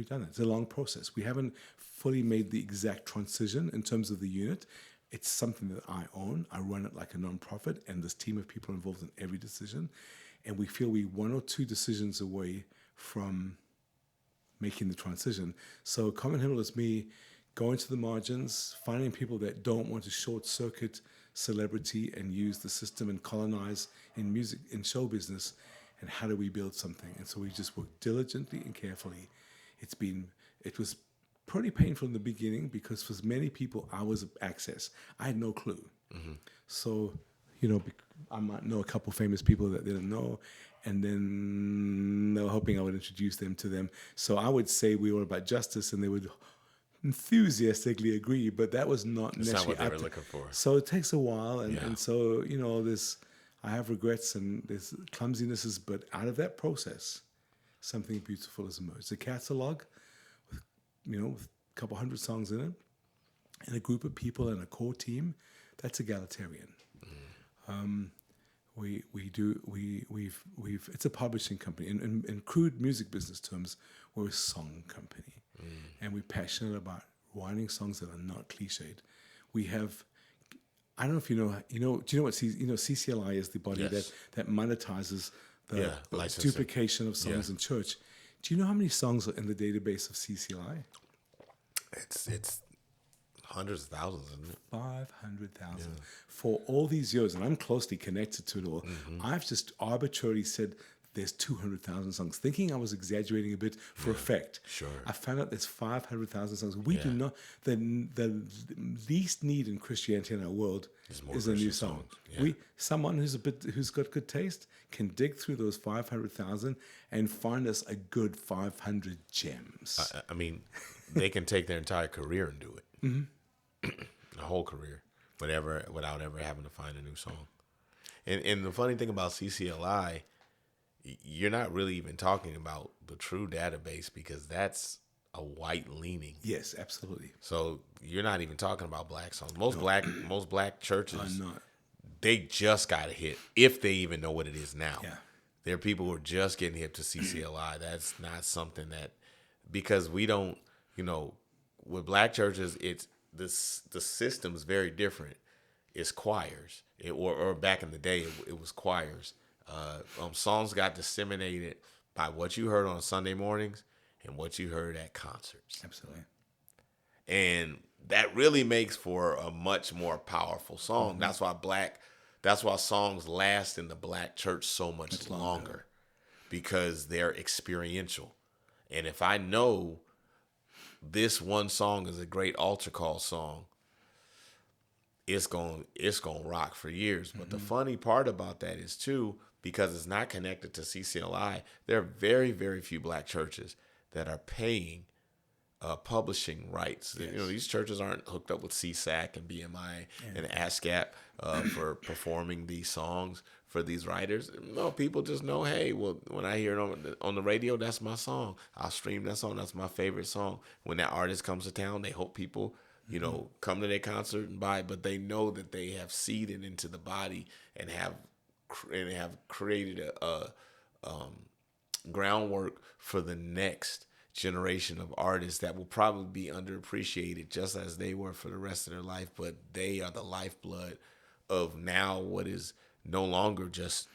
Speaker 2: done it. It's a long process. We haven't fully made the exact transition in terms of the unit. It's something that I own. I run it like a nonprofit, and this team of people are involved in every decision. And we feel we're 1 or 2 decisions away from making the transition. So Common Hymnal is me going to the margins, finding people that don't want to short circuit celebrity and use the system and colonize in music, in show business. And how do we build something? And so we just worked diligently and carefully. It was pretty painful in the beginning because for many people, I was access. I had no clue. So, I might know a couple famous people that they didn't know, and then they were hoping I would introduce them to them. So I would say we were about justice, and they would enthusiastically agree, but that was not necessarily
Speaker 1: what they were looking for.
Speaker 2: So it takes a while, and so, I have regrets and there's clumsinesses, but out of that process, something beautiful has emerged. A catalog with a couple hundred songs in it, and a group of people and a core team. That's egalitarian. It's a publishing company. In crude music business terms, we're a song company, and we're passionate about writing songs that are not cliched. We have. I don't know if do you know what CCLI is, the body that monetizes the duplication of songs in church. Do you know how many songs are in the database of CCLI?
Speaker 1: It's hundreds of thousands, isn't it?
Speaker 2: 500,000 for all these years, and I'm closely connected to it all. I've just arbitrarily said there's 200,000 songs, thinking I was exaggerating a bit for effect.
Speaker 1: Sure.
Speaker 2: I found out there's 500,000 songs. We do not. The least need in Christianity in our world is a new song. Someone who's got good taste can dig through those 500,000 and find us a good 500 gems.
Speaker 1: I mean, they can take their entire career and do it. A whole career. without ever having to find a new song. And the funny thing about CCLI, you're not really even talking about the true database because that's a white leaning.
Speaker 2: Yes, absolutely.
Speaker 1: So you're not even talking about black songs. Most black churches,
Speaker 2: Not.
Speaker 1: they just got a hit if they even know what it is now.
Speaker 2: Yeah.
Speaker 1: There are people who are just getting hip to CCLI. That's not something that, because we don't, with black churches, it's the system's very different. It's choirs, or back in the day, it was choirs. Songs got disseminated by what you heard on Sunday mornings and what you heard at concerts.
Speaker 2: Absolutely.
Speaker 1: And that really makes for a much more powerful song. Mm-hmm. That's why songs last in the black church so much longer, because they're experiential. And if I know this one song is a great altar call song, it's going to rock for years. But the funny part about that is too, because it's not connected to CCLI, there are very, very few black churches that are paying publishing rights. Yes. These churches aren't hooked up with CSAC and BMI and ASCAP for performing these songs for these writers. No, people just know, hey, well, when I hear it on the radio, that's my song. I'll stream that song. That's my favorite song. When that artist comes to town, they hope people, come to their concert and buy it, but they know that they have seeded into the body and have created a groundwork for the next generation of artists that will probably be underappreciated just as they were for the rest of their life, but they are the lifeblood of now what is no longer just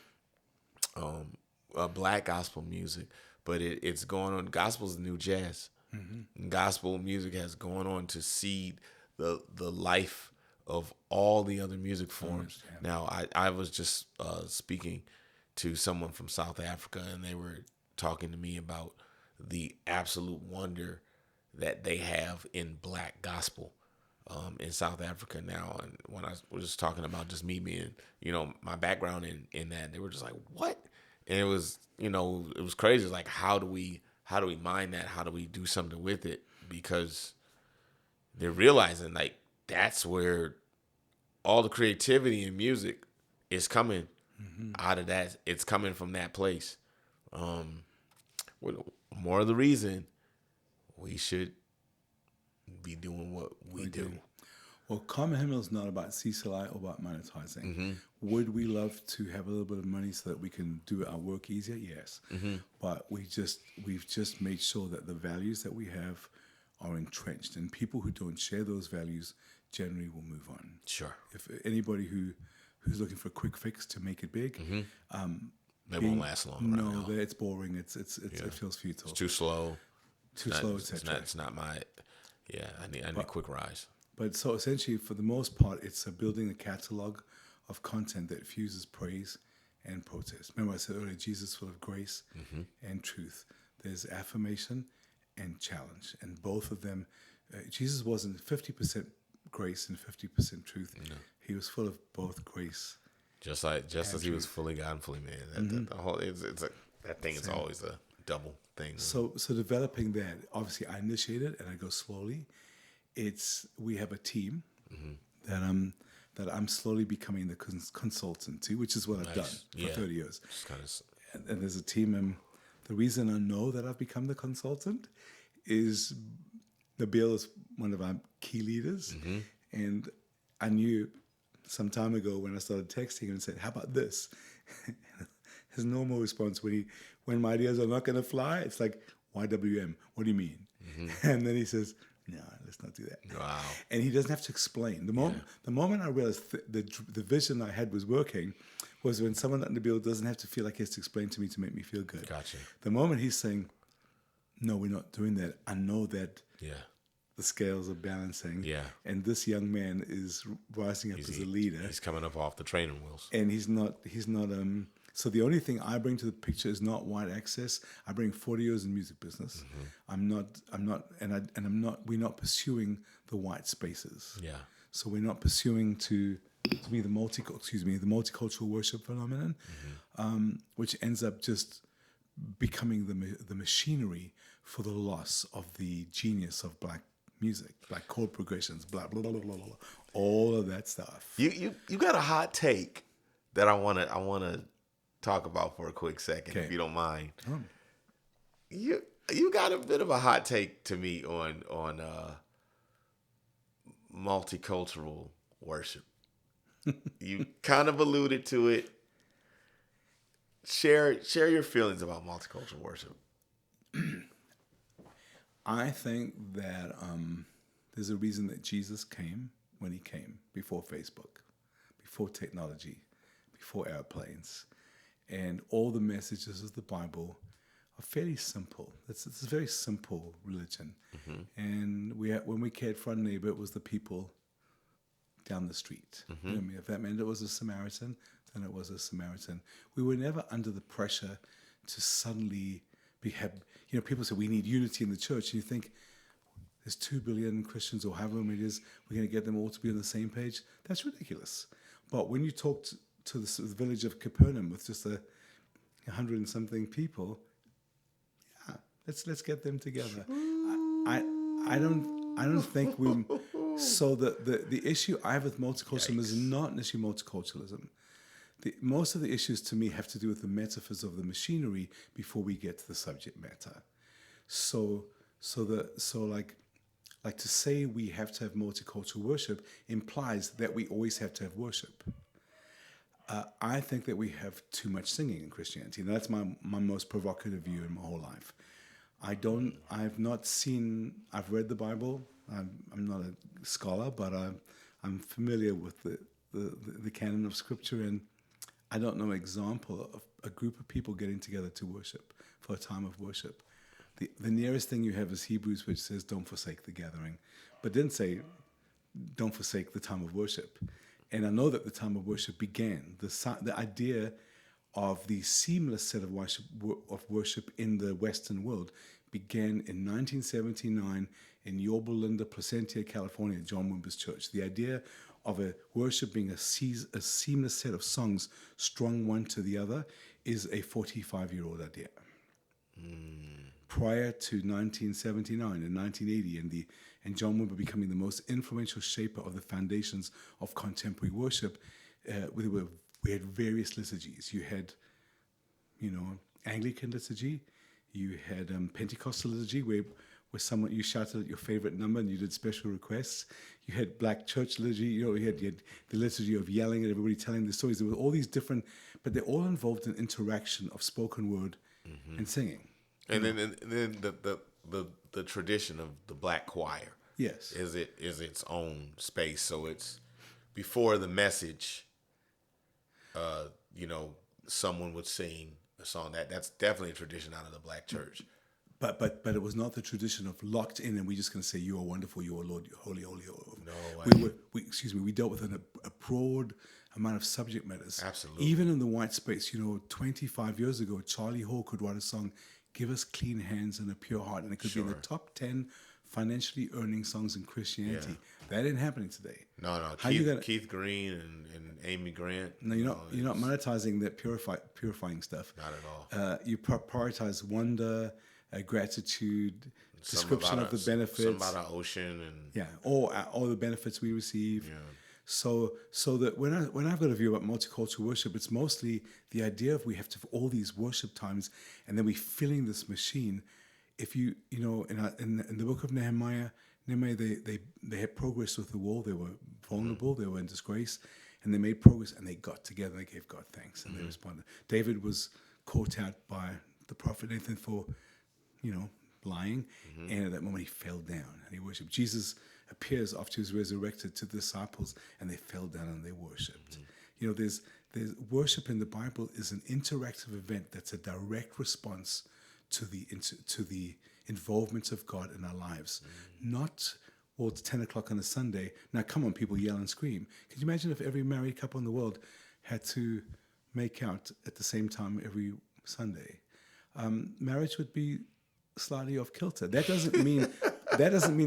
Speaker 1: black gospel music, but it's going on. Gospel's the new jazz. Mm-hmm. Gospel music has gone on to seed the life of all the other music forms. Now, I was just speaking to someone from South Africa, and they were talking to me about the absolute wonder that they have in black gospel in South Africa now. And when I was just talking about just me being, my background in that, they were just like, what? And it was, it was crazy. It's like, how do we mine that? How do we do something with it? Because they're realizing like that's where all the creativity in music is coming out of that. It's coming from that place. More of the reason we should be doing what we do.
Speaker 2: Well, Common Hymnal is not about CCLI or about monetizing. Mm-hmm. Would we love to have a little bit of money so that we can do our work easier? Yes. Mm-hmm. But we've just made sure that the values that we have are entrenched, and people who don't share those values generally will move on.
Speaker 1: Sure.
Speaker 2: If anybody who's looking for a quick fix to make it big,
Speaker 1: they won't last long.
Speaker 2: No, it's boring. It feels futile.
Speaker 1: It's too slow.
Speaker 2: Etc.
Speaker 1: It's not my. Yeah, I need a quick rise.
Speaker 2: But so essentially, for the most part, it's building a catalog of content that fuses praise and protest. Remember, I said earlier, Jesus full of grace and truth. There's affirmation and challenge, and both of them. Jesus wasn't 50% grace and 50% truth. No. He was full of both grace.
Speaker 1: Just as he was fully God and fully man. That thing is always a double thing.
Speaker 2: So developing that, obviously I initiated and I go slowly. We have a team that I'm slowly becoming the consultant to, which is what I've done for 30 years. And there's a team. The reason I know that I've become the consultant is Nabil is one of our key leaders, and I knew some time ago when I started texting him and said, "How about this?" His normal response when my ideas are not going to fly, it's like, "YWM, what do you mean?" And then he says, "No, let's not do that."
Speaker 1: Wow!
Speaker 2: And he doesn't have to explain. The moment I realized the vision I had was working was when someone at Nabil doesn't have to feel like he has to explain to me to make me feel good.
Speaker 1: Gotcha.
Speaker 2: The moment he's saying, "No, we're not doing that," I know that. Yeah. The scales are balancing. Yeah. And this young man is rising up as a leader.
Speaker 1: He's coming up off the training wheels.
Speaker 2: And he's not so the only thing I bring to the picture is not white access. I bring 40 years in music business. We're not pursuing the white spaces. Yeah. So we're not pursuing to be the multicultural worship phenomenon, which ends up just becoming the machinery for the loss of the genius of black music, like chord progressions, blah, blah, blah, blah, blah, blah, all of that stuff.
Speaker 1: You got a hot take that I wanna talk about for a quick second, if you don't mind. You got a bit of a hot take to me on multicultural worship. You kind of alluded to it. Share your feelings about multicultural worship.
Speaker 2: I think that there's a reason that Jesus came when he came, before Facebook, before technology, before airplanes. And all the messages of the Bible are fairly simple. It's a very simple religion. And when we cared for our neighbor, it was the people down the street. You know what I mean? If that meant it was a Samaritan, then it was a Samaritan. We were never under the pressure to suddenly people say we need unity in the church, and you think there's 2 billion Christians or however many it is, we're going to get them all to be on the same page. That's ridiculous. But when you talk to the village of Capernaum with just 100 and something people, yeah, let's get them together. I don't think we. So the issue I have with multiculturalism is not necessarily multiculturalism. Most of the issues to me have to do with the metaphors of the machinery before we get to the subject matter. So like to say we have to have multicultural worship implies that we always have to have worship. I think that we have too much singing in Christianity. And that's my most provocative view in my whole life. I've read the Bible. I'm not a scholar, but I'm familiar with the canon of Scripture, and I don't know an example of a group of people getting together to worship for a time of worship. The nearest thing you have is Hebrews, which says, don't forsake the gathering, but didn't say, don't forsake the time of worship. And I know that the time of worship began. The idea of the seamless set of worship in the Western world began in 1979 in Yorba Linda, Placentia, California, John Wimber's church. The idea of a worship being a seamless set of songs strung one to the other is a 45-year-old idea. Prior to 1979 and 1980 and John Wimber becoming the most influential shaper of the foundations of contemporary worship, we had various liturgies. You had, Anglican liturgy. You had Pentecostal liturgy, where you shouted at your favorite number and you did special requests. You had Black church liturgy. You had the liturgy of yelling at everybody, telling the stories. There were all these different, but they all involved an interaction of spoken word and singing.
Speaker 1: And then the tradition of the Black choir.
Speaker 2: Yes,
Speaker 1: is its own space. So it's before the message. Someone would sing a song. That's definitely a tradition out of the Black church.
Speaker 2: But it was not the tradition of locked in and we're just going to say you are wonderful, you are Lord, you're holy, holy, holy.
Speaker 1: No,
Speaker 2: we dealt with a broad amount of subject matters.
Speaker 1: Absolutely.
Speaker 2: Even in the white space, 25 years ago, Charlie Hall could write a song, "Give us clean hands and a pure heart," and it could be in the top 10 financially earning songs in Christianity. Yeah. That ain't happening today.
Speaker 1: No. Keith Green and Amy Grant.
Speaker 2: No, you're not monetizing that purifying stuff.
Speaker 1: Not at all.
Speaker 2: You prioritize wonder, gratitude, description of the benefits.
Speaker 1: Something about our ocean and
Speaker 2: all the benefits we receive. Yeah. So that when I've got a view about multicultural worship, it's mostly the idea of we have to have all these worship times, and then we filling this machine. If in the book of Nehemiah, they had progress with the wall. They were vulnerable. They were in disgrace, and they made progress. And they got together. They gave God thanks, and they responded. David was caught out by the prophet Nathan for, lying, and at that moment he fell down and he worshipped. Jesus appears after he was resurrected to the disciples, and they fell down and they worshipped. There's worship in the Bible is an interactive event that's a direct response to the involvement of God in our lives. Not, it's 10 o'clock on a Sunday. Now, come on, people yell and scream. Could you imagine if every married couple in the world had to make out at the same time every Sunday? Marriage would be slightly off kilter. That doesn't mean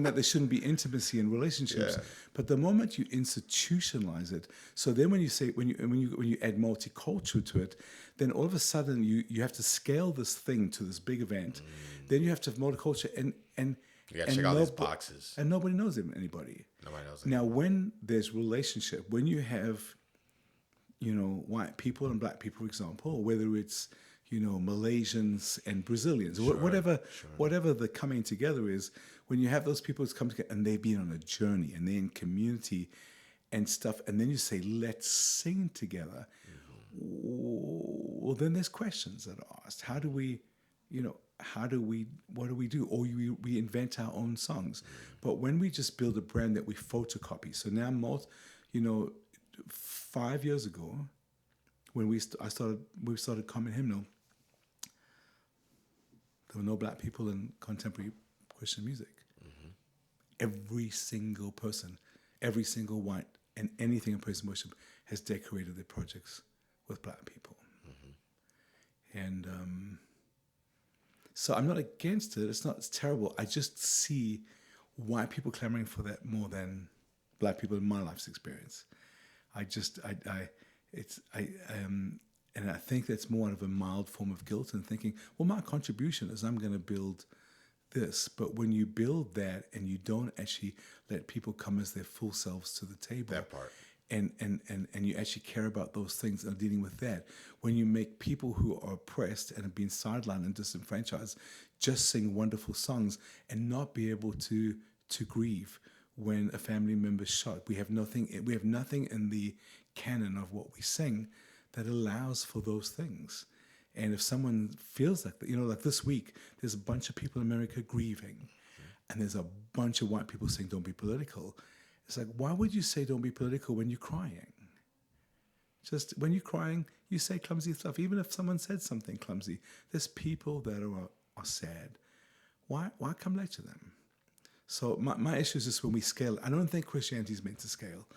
Speaker 2: that there shouldn't be intimacy in relationships. Yeah. But the moment you institutionalize it, so then when you add multicultural to it, then all of a sudden you have to scale this thing to this big event. Then you have to have multicultural,
Speaker 1: You got to check all these boxes.
Speaker 2: And nobody knows anybody.
Speaker 1: Nobody knows
Speaker 2: Now, when there's relationship, when you have, white people and black people, for example, or whether it's, Malaysians and Brazilians, whatever the coming together is, when you have those people come together and they've been on a journey and they're in community and stuff, and then you say, let's sing together. Well, then there's questions that are asked. How do we, what do we do? Or we invent our own songs. But when we just build a brand that we photocopy, so now 5 years ago, when we started Common Hymnal, there were no black people in contemporary Christian music. Every single person, every single white, and anything in praise and worship has decorated their projects with black people. And so I'm not against it. It's terrible. I just see white people clamoring for that more than black people in my life's experience. And I think that's more of a mild form of guilt and thinking, well, my contribution is I'm going to build this. But when you build that and you don't actually let people come as their full selves to the table,
Speaker 1: That part.
Speaker 2: and you actually care about those things and dealing with that, when you make people who are oppressed and have been sidelined and disenfranchised just sing wonderful songs and not be able to grieve when a family member's shot. We have nothing in the canon of what we sing that allows for those things. And if someone feels like that, like this week, there's a bunch of people in America grieving, and there's a bunch of white people saying, don't be political. It's like, why would you say don't be political when you're crying? Just when you're crying, you say clumsy stuff. Even if someone said something clumsy, there's people that are sad. Why come lecture them? So my issue is just when we scale. I don't think Christianity is meant to scale.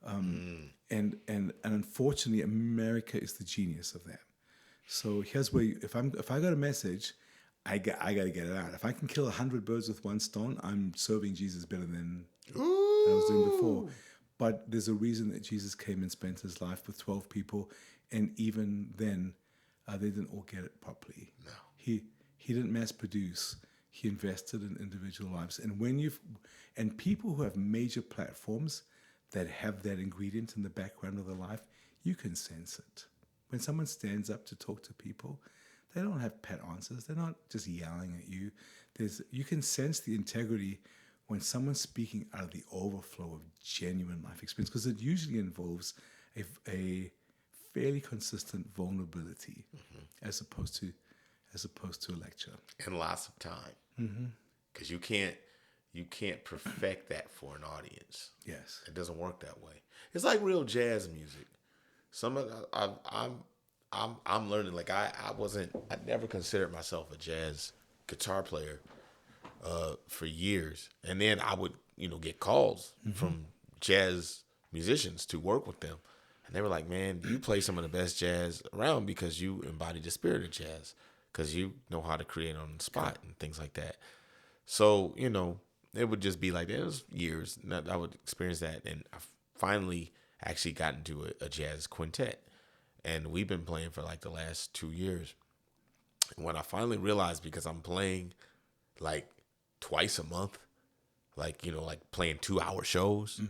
Speaker 2: And unfortunately, America is the genius of that. So here's where if I got a message, I got to get it out. If I can kill 100 birds with one stone, I'm serving Jesus better than I was doing before. But there's a reason that Jesus came and spent his life with 12 people, and even then, they didn't all get it properly.
Speaker 1: No,
Speaker 2: he didn't mass produce. He invested in individual lives, and people who have major platforms that have that ingredient in the background of their life, you can sense it. When someone stands up to talk to people, they don't have pat answers. They're not just yelling at you. You can sense the integrity when someone's speaking out of the overflow of genuine life experience, because it usually involves a fairly consistent vulnerability, as opposed to a lecture.
Speaker 1: And lots of time, because you can't perfect that for an audience.
Speaker 2: Yes,
Speaker 1: it doesn't work that way. It's like real jazz music. I'm learning. Like I never considered myself a jazz guitar player for years, and then I would get calls from jazz musicians to work with them, and they were like, "Man, you play some of the best jazz around because you embody the spirit of jazz, because you know how to create on the spot and things like that." So it would just be like that. It was years that I would experience that, and I finally actually got into a jazz quintet, and we've been playing for like the last 2 years. And when I finally realized, because I'm playing like twice a month, like playing 2-hour shows,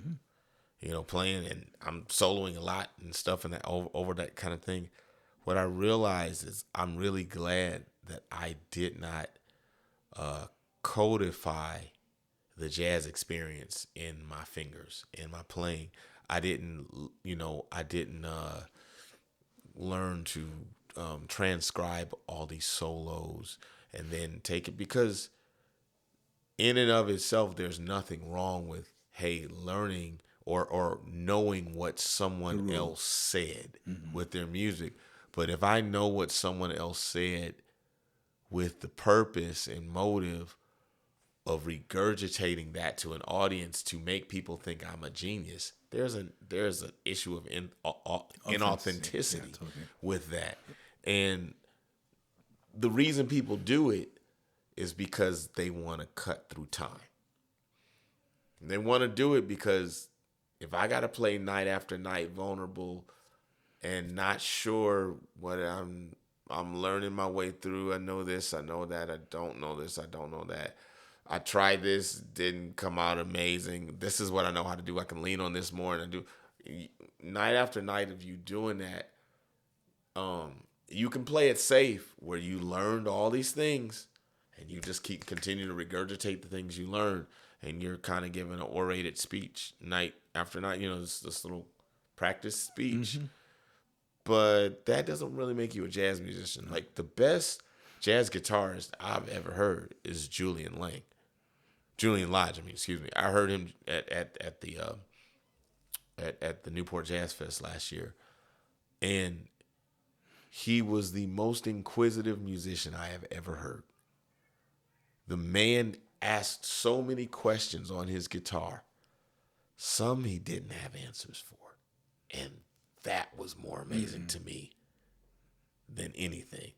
Speaker 1: playing, and I'm soloing a lot and stuff and that over that kind of thing. What I realized is I'm really glad that I did not codify the jazz experience in my fingers, in my playing. I didn't learn to transcribe all these solos and then take it, because in and of itself, there's nothing wrong with, learning or knowing what someone else said with their music. But if I know what someone else said with the purpose and motive of regurgitating that to an audience to make people think I'm a genius, there's an issue of inauthenticity with that. And the reason people do it is because they want to cut through time. And they want to do it because if I got to play night after night vulnerable and not sure what I'm learning my way through, I know this, I know that, I don't know this, I don't know that, I tried this, didn't come out amazing. This is what I know how to do. I can lean on this more, and I do night after night of you doing that. You can play it safe where you learned all these things, and you just continue to regurgitate the things you learn, and you're kind of giving an orated speech night after night. You know, this little practice speech. But that doesn't really make you a jazz musician. Like the best jazz guitarist I've ever heard is Julian Lodge. Excuse me. I heard him at the Newport Jazz Fest last year, and he was the most inquisitive musician I have ever heard. The man asked so many questions on his guitar. Some he didn't have answers for, and that was more amazing to me than anything.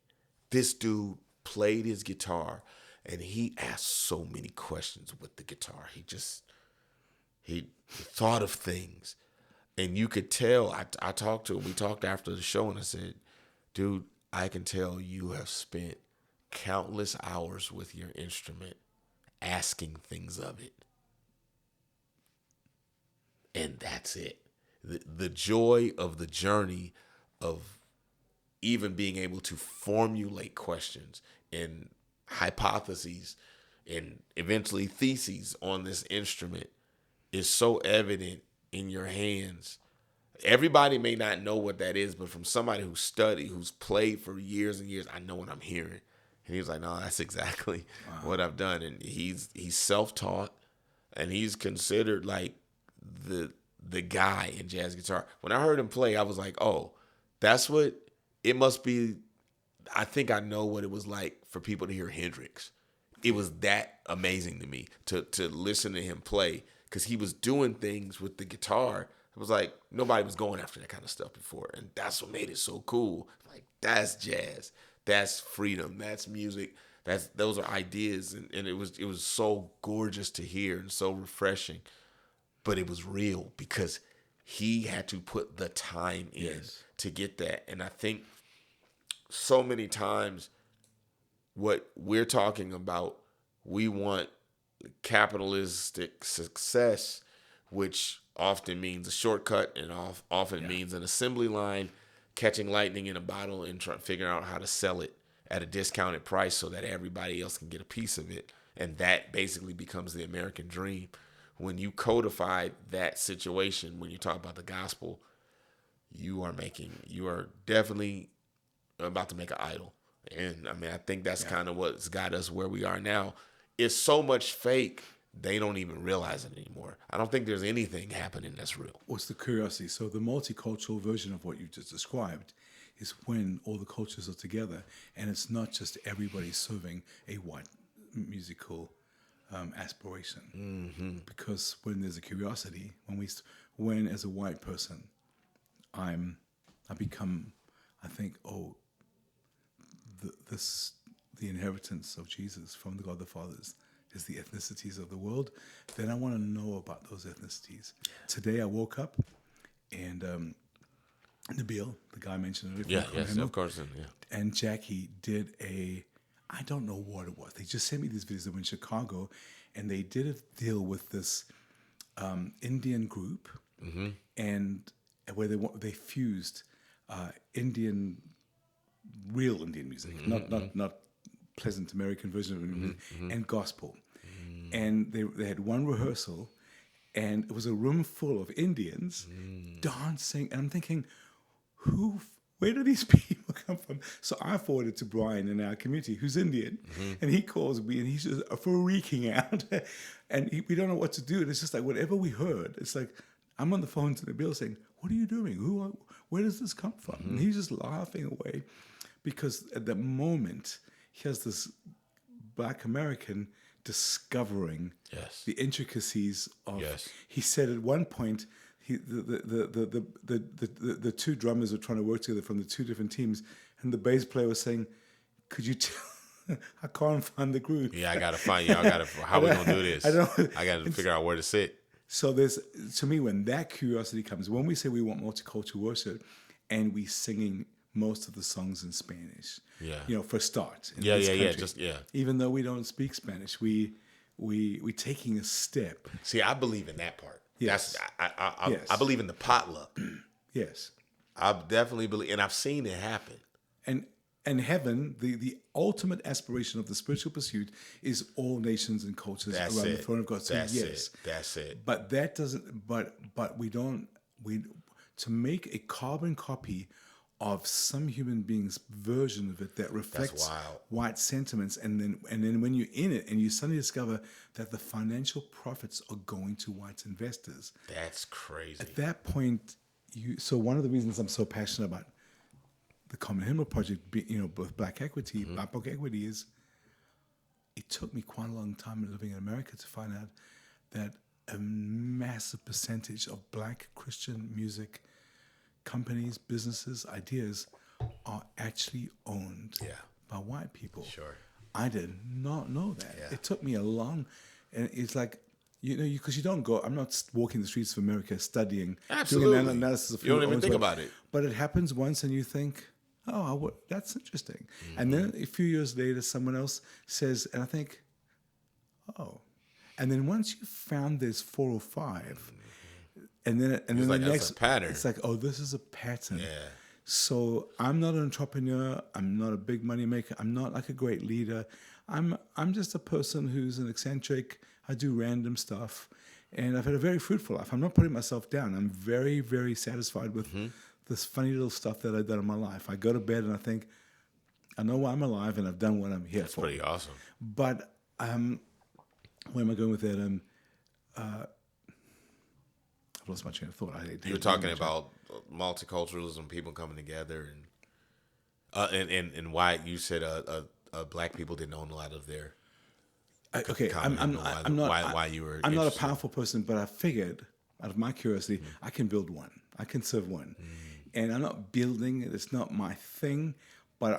Speaker 1: This dude played his guitar, and he asked so many questions with the guitar. He thought of things, and you could tell. I talked to him. We talked after the show, and I said, dude, I can tell you have spent countless hours with your instrument asking things of it. And that's it. The joy of the journey of even being able to formulate questions and hypotheses and eventually theses on this instrument is so evident in your hands. Everybody may not know what that is, but from somebody who's studied, who's played for years and years, I know what I'm hearing. And he was like, no, that's exactly what I've done. And he's self-taught, and he's considered like the guy in jazz guitar. When I heard him play, I was like, oh, that's what it must be. I think I know what it was like for people to hear Hendrix. It was that amazing to me to listen to him play, because he was doing things with the guitar. It was like nobody was going after that kind of stuff before, and that's what made it so cool. Like, that's jazz, that's freedom, that's music, those are ideas, and it was so gorgeous to hear and so refreshing. But it was real because he had to put the time in to get that. And I think so many times what we're talking about, we want capitalistic success, which often means a shortcut and often means an assembly line, catching lightning in a bottle and figuring out how to sell it at a discounted price so that everybody else can get a piece of it. And that basically becomes the American dream. When you codify that situation, when you talk about the gospel, you are definitely about to make an idol. And I mean, I think that's kind of what's got us where we are now. It's so much fake, they don't even realize it anymore. I don't think there's anything happening that's real.
Speaker 2: What's the curiosity? So the multicultural version of what you just described is when all the cultures are together, and it's not just everybody serving a white musical aspiration. Because when there's a curiosity, when as a white person, I think, the inheritance of Jesus from the God the Fathers is the ethnicities of the world, then I want to know about those ethnicities. Today I woke up and Nabil, the guy I mentioned earlier,
Speaker 1: Common Hymnal, of course,
Speaker 2: and Jackie did I don't know what it was. They just sent me these videos. They were in Chicago, and they did a deal with this Indian group, and where they fused real Indian music, not pleasant American version of Indian music, and gospel. And they had one rehearsal, and it was a room full of Indians dancing. And I'm thinking, where do these people come from? So I forwarded to Brian in our community, who's Indian, and he calls me, and he's just freaking out. And we don't know what to do. And it's just like, whatever we heard, it's like, I'm on the phone to Nabil saying, what are you doing? Where does this come from? And he's just laughing away, because at the moment, he has this Black American discovering the intricacies of. He said at one point, the two drummers were trying to work together from the two different teams, and the bass player was saying, "Could you tell? I can't find the groove."
Speaker 1: Yeah, I gotta find you. How we gonna do this? I gotta figure out where to sit.
Speaker 2: So to me, when that curiosity comes, when we say we want multicultural worship, and we singing most of the songs in Spanish, for a start. Even though we don't speak Spanish, we we're taking a step.
Speaker 1: See, I believe in that part.
Speaker 2: Yes. Yes.
Speaker 1: I believe in the potluck.
Speaker 2: Yes.
Speaker 1: I definitely believe, and I've seen it happen.
Speaker 2: And heaven, the ultimate aspiration of the spiritual pursuit is all nations and cultures
Speaker 1: That's
Speaker 2: around
Speaker 1: it.
Speaker 2: the throne of God. So
Speaker 1: That's
Speaker 2: yes,
Speaker 1: it. That's it.
Speaker 2: but that doesn't. But we don't. We to make a carbon copy of some human being's version of it that reflects
Speaker 1: wild.
Speaker 2: white sentiments, and then when you're in it and you suddenly discover that the financial profits are going to white investors.
Speaker 1: That's crazy.
Speaker 2: At that point, so one of the reasons I'm so passionate about the Common Hymnal project, with Black equity, BIPOC equity, is it took me quite a long time living in America to find out that a massive percentage of Black Christian music companies, businesses, ideas are actually owned by white people.
Speaker 1: Sure.
Speaker 2: I did not know that.
Speaker 1: Yeah.
Speaker 2: It took me and it's like, because you don't go, I'm not walking the streets of America studying,
Speaker 1: Absolutely.
Speaker 2: doing an analysis of
Speaker 1: You don't
Speaker 2: who
Speaker 1: even
Speaker 2: owns
Speaker 1: think
Speaker 2: what.
Speaker 1: about it.
Speaker 2: But it happens once and you think, oh, that's interesting. And then a few years later, someone else says, and I think, oh. And then once you found there's 4 or 5, and then the
Speaker 1: like, that's
Speaker 2: next
Speaker 1: a pattern.
Speaker 2: It's like, oh, this is a pattern.
Speaker 1: Yeah.
Speaker 2: So I'm not an entrepreneur. I'm not a big money maker. I'm not like a great leader. I'm just a person who's an eccentric. I do random stuff, and I've had a very fruitful life. I'm not putting myself down. I'm very, very satisfied with this funny little stuff that I've done in my life. I go to bed and I think, I know why I'm alive and I've done what I'm here for.
Speaker 1: That's pretty awesome.
Speaker 2: But where am I going with that? I've lost my train of thought.
Speaker 1: You were talking about multiculturalism, people coming together, and why you said Black people didn't own a lot of their.
Speaker 2: Okay, I'm not.
Speaker 1: Why you were?
Speaker 2: I'm not a powerful person, but I figured, out of my curiosity, I can build one. I can serve one, and I'm not building it. It's not my thing. But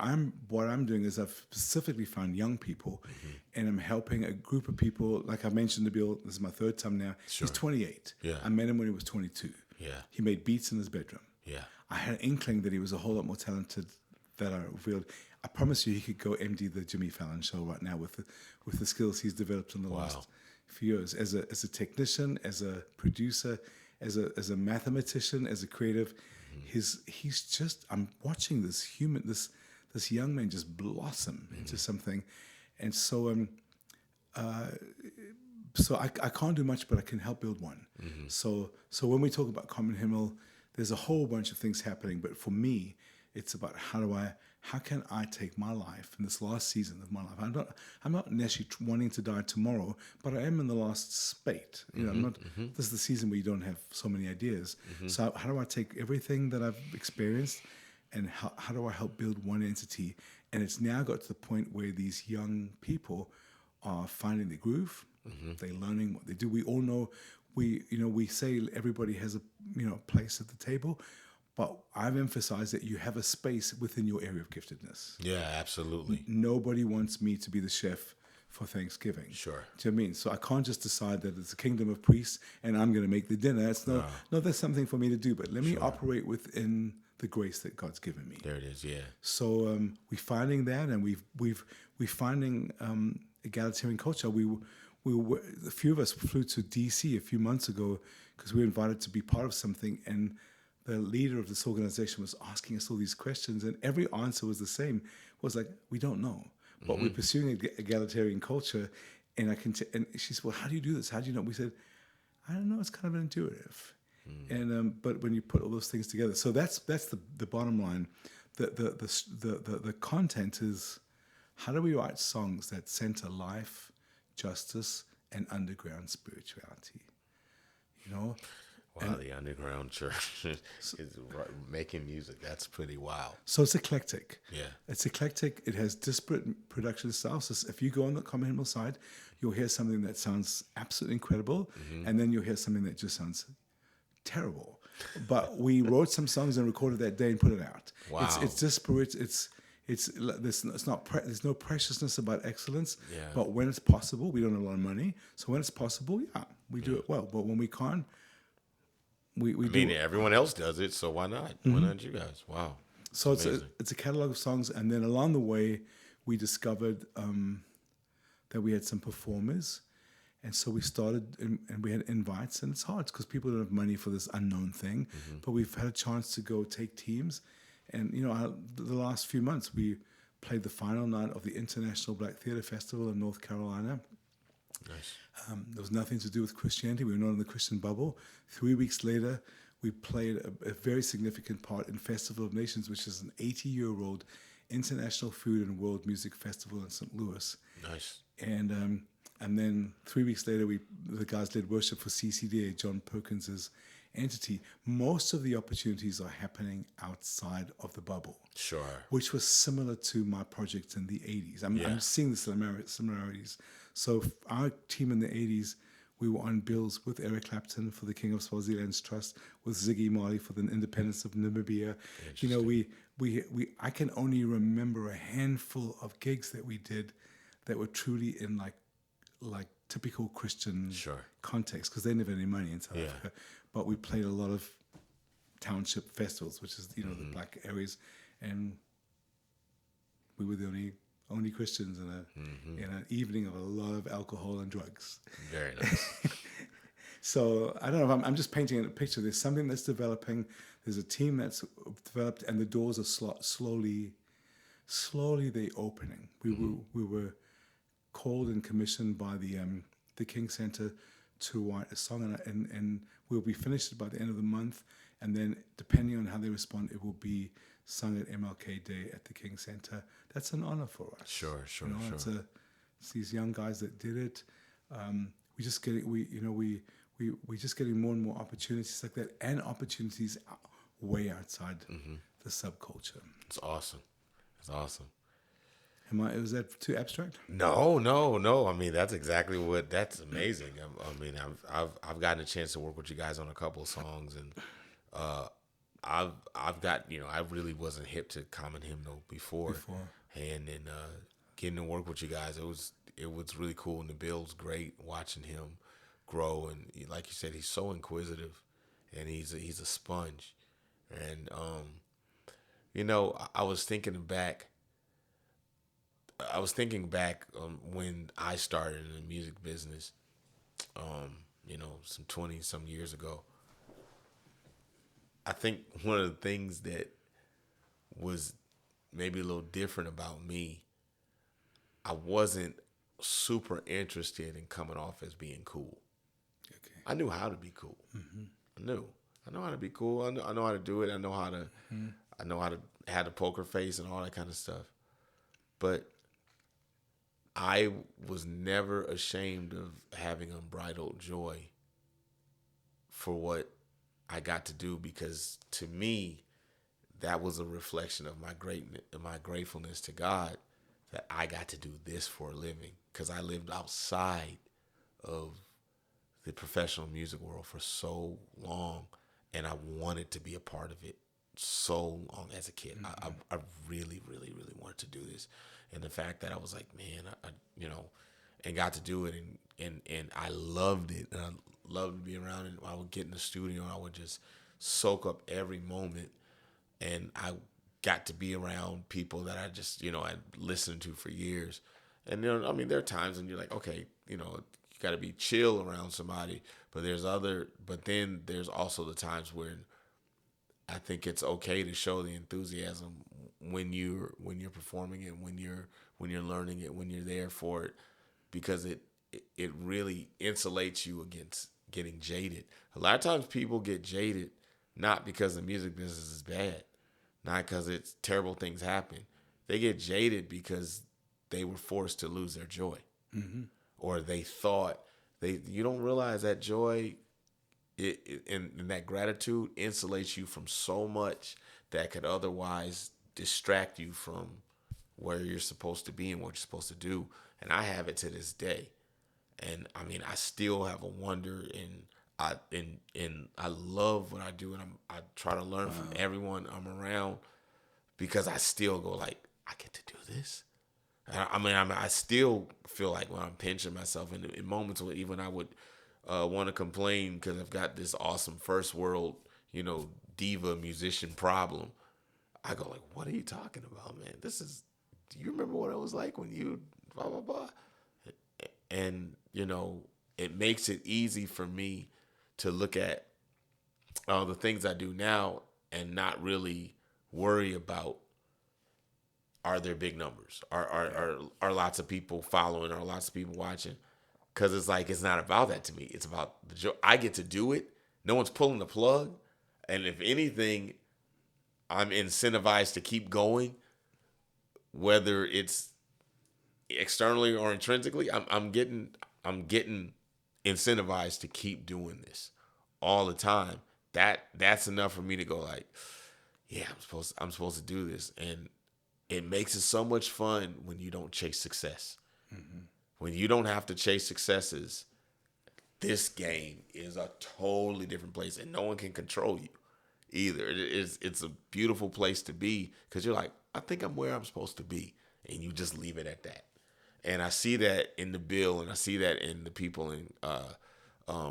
Speaker 2: what I'm doing is I've specifically found young people, and I'm helping a group of people. Like I mentioned to Bill, this is my 3rd time now.
Speaker 1: Sure.
Speaker 2: He's 28.
Speaker 1: Yeah.
Speaker 2: I met him when he was 22.
Speaker 1: Yeah.
Speaker 2: He made beats in his bedroom.
Speaker 1: Yeah.
Speaker 2: I had an inkling that he was a whole lot more talented that I revealed. I promise you, he could go MD the Jimmy Fallon show right now with the skills he's developed in the last few years as a technician, as a producer, as a mathematician, as a creative. He's just, I'm watching this young man just blossom into something, and so I can't do much, but I can help build one. So when we talk about Common Hymnal, there's a whole bunch of things happening, but for me, it's about how can I take my life in this last season of my life? I'm not necessarily wanting to die tomorrow, but I am in the last spate. I'm not. This is the season where you don't have so many ideas. So how do I take everything that I've experienced, and how do I help build one entity? And it's now got to the point where these young people are finding the groove. They're learning what they do. We all know. We say everybody has a place at the table. But I've emphasized that you have a space within your area of giftedness.
Speaker 1: Yeah, absolutely.
Speaker 2: Nobody wants me to be the chef for Thanksgiving.
Speaker 1: Sure.
Speaker 2: Do you know what I mean? So I can't just decide that it's a kingdom of priests and I'm going to make the dinner. It's no, that's something for me to do. But let me operate within the grace that God's given me.
Speaker 1: There it is. Yeah.
Speaker 2: So we're finding that, and we're finding egalitarian culture. A few of us flew to DC a few months ago because we were invited to be part of something, and the leader of this organization was asking us all these questions, and every answer was the same. It was like, we don't know, but we're pursuing egalitarian culture. And and she said, well, how do you do this? How do you know? We said, I don't know. It's kind of intuitive. And but when you put all those things together, so that's the bottom line. The content is, how do we write songs that center life, justice, and underground spirituality?
Speaker 1: Wow, the underground church is making music. That's pretty wild.
Speaker 2: So it's eclectic.
Speaker 1: Yeah.
Speaker 2: It's eclectic. It has disparate production styles. So if you go on the Common Hymnal side, you'll hear something that sounds absolutely incredible, and then you'll hear something that just sounds terrible. But we wrote some songs and recorded that day and put it out.
Speaker 1: Wow.
Speaker 2: It's disparate. There's no preciousness about excellence.
Speaker 1: Yeah.
Speaker 2: But when it's possible, we don't have a lot of money. So when it's possible, we do it well. But when we can't, we do it.
Speaker 1: Everyone else does it, so why not? Why not you guys? Wow.
Speaker 2: So it's a catalog of songs, and then along the way, we discovered that we had some performers, And so we started, and we had invites, and it's hard because people don't have money for this unknown thing. But we've had a chance to go take teams, and the last few months we played the final night of the International Black Theatre Festival in North Carolina.
Speaker 1: Nice.
Speaker 2: There was nothing to do with Christianity. We were not in the Christian bubble. 3 weeks later, we played a very significant part in Festival of Nations, which is an 80-year-old international food and world music festival in St. Louis.
Speaker 1: Nice.
Speaker 2: And then 3 weeks later, the guys led worship for CCDA, John Perkins's entity. Most of the opportunities are happening outside of the bubble.
Speaker 1: Sure.
Speaker 2: Which was similar to my project in the 80s. I'm seeing the similarities. So our team in the 80s, we were on bills with Eric Clapton for the King of Swaziland's Trust, with Ziggy Marley for the independence of Namibia. I can only remember a handful of gigs that we did that were truly in like typical Christian context, because they didn't have any money in South Africa. But we played a lot of township festivals, which is the black areas, and we were the only Christians in an evening of a lot of alcohol and drugs.
Speaker 1: Very nice.
Speaker 2: So I don't know if I'm just painting a picture. There's something that's developing. There's a team that's developed, and the doors are slowly they opening. We were called and commissioned by the King Center to write a song, and we'll be finished by the end of the month. And then, depending on how they respond, it will be sung at MLK Day at the King Center. That's an honor for us.
Speaker 1: Sure.
Speaker 2: It's these young guys that did it. We just getting more and more opportunities like that, and opportunities way outside the subculture.
Speaker 1: It's awesome.
Speaker 2: Was that too abstract?
Speaker 1: No. I mean, that's exactly that's amazing. I've gotten a chance to work with you guys on a couple of songs, and I've got, I really wasn't hip to Common Hymnal before. And then getting to work with you guys, it was really cool, and the bill's great watching him grow, and like you said, he's so inquisitive, and he's a sponge. And I was thinking back when I started in the music business, some 20-some years ago. I think one of the things that was maybe a little different about me, I wasn't super interested in coming off as being cool. Okay. I knew how to be cool. I know how to be cool. I know how to do it. I know how to have the poker face and all that kind of stuff. But I was never ashamed of having unbridled joy for what I got to do, because to me, that was a reflection of my gratefulness to God that I got to do this for a living, because I lived outside of the professional music world for so long, and I wanted to be a part of it so long as a kid. I really, really, really wanted to do this. And the fact that I was like, man, and got to do it, and I loved it, and I loved to be around it. I would get in the studio, and I would just soak up every moment, and I got to be around people that I just, I'd listened to for years. And, there are times when you're like, okay, you got to be chill around somebody, but then there's also the times when I think it's okay to show the enthusiasm when you're performing it, when you're learning it, when you're there for it, because it really insulates you against getting jaded. A lot of times people get jaded not because the music business is bad, not because it's terrible things happen. They get jaded because they were forced to lose their joy, or they thought you don't realize that joy and that gratitude insulates you from so much that could otherwise distract you from where you're supposed to be and what you're supposed to do. And I have it to this day. And I still have a wonder, and I love what I do, and I try to learn from everyone I'm around, because I still go like, I get to do this. I still feel like when I'm pinching myself in moments where even I would want to complain because I've got this awesome first world, diva musician problem. I go like, what are you talking about, man? Do you remember what it was like when you blah, blah, blah? And, it makes it easy for me to look at the things I do now and not really worry about, are there big numbers? Are lots of people following? Are lots of people watching? Because it's like, it's not about that to me. It's about the joy. I get to do it. No one's pulling the plug. And if anything, I'm incentivized to keep going, whether it's externally or intrinsically. I'm getting incentivized to keep doing this all the time. That's enough for me to go like, yeah, I'm supposed to do this. And it makes it so much fun when you don't chase success. Mm-hmm. When you don't have to chase successes, this game is a totally different place, and no one can control you either. It's a beautiful place to be, because you're like, I think I'm where I'm supposed to be, and you just leave it at that. And I see that in the bill, and I see that in the people in I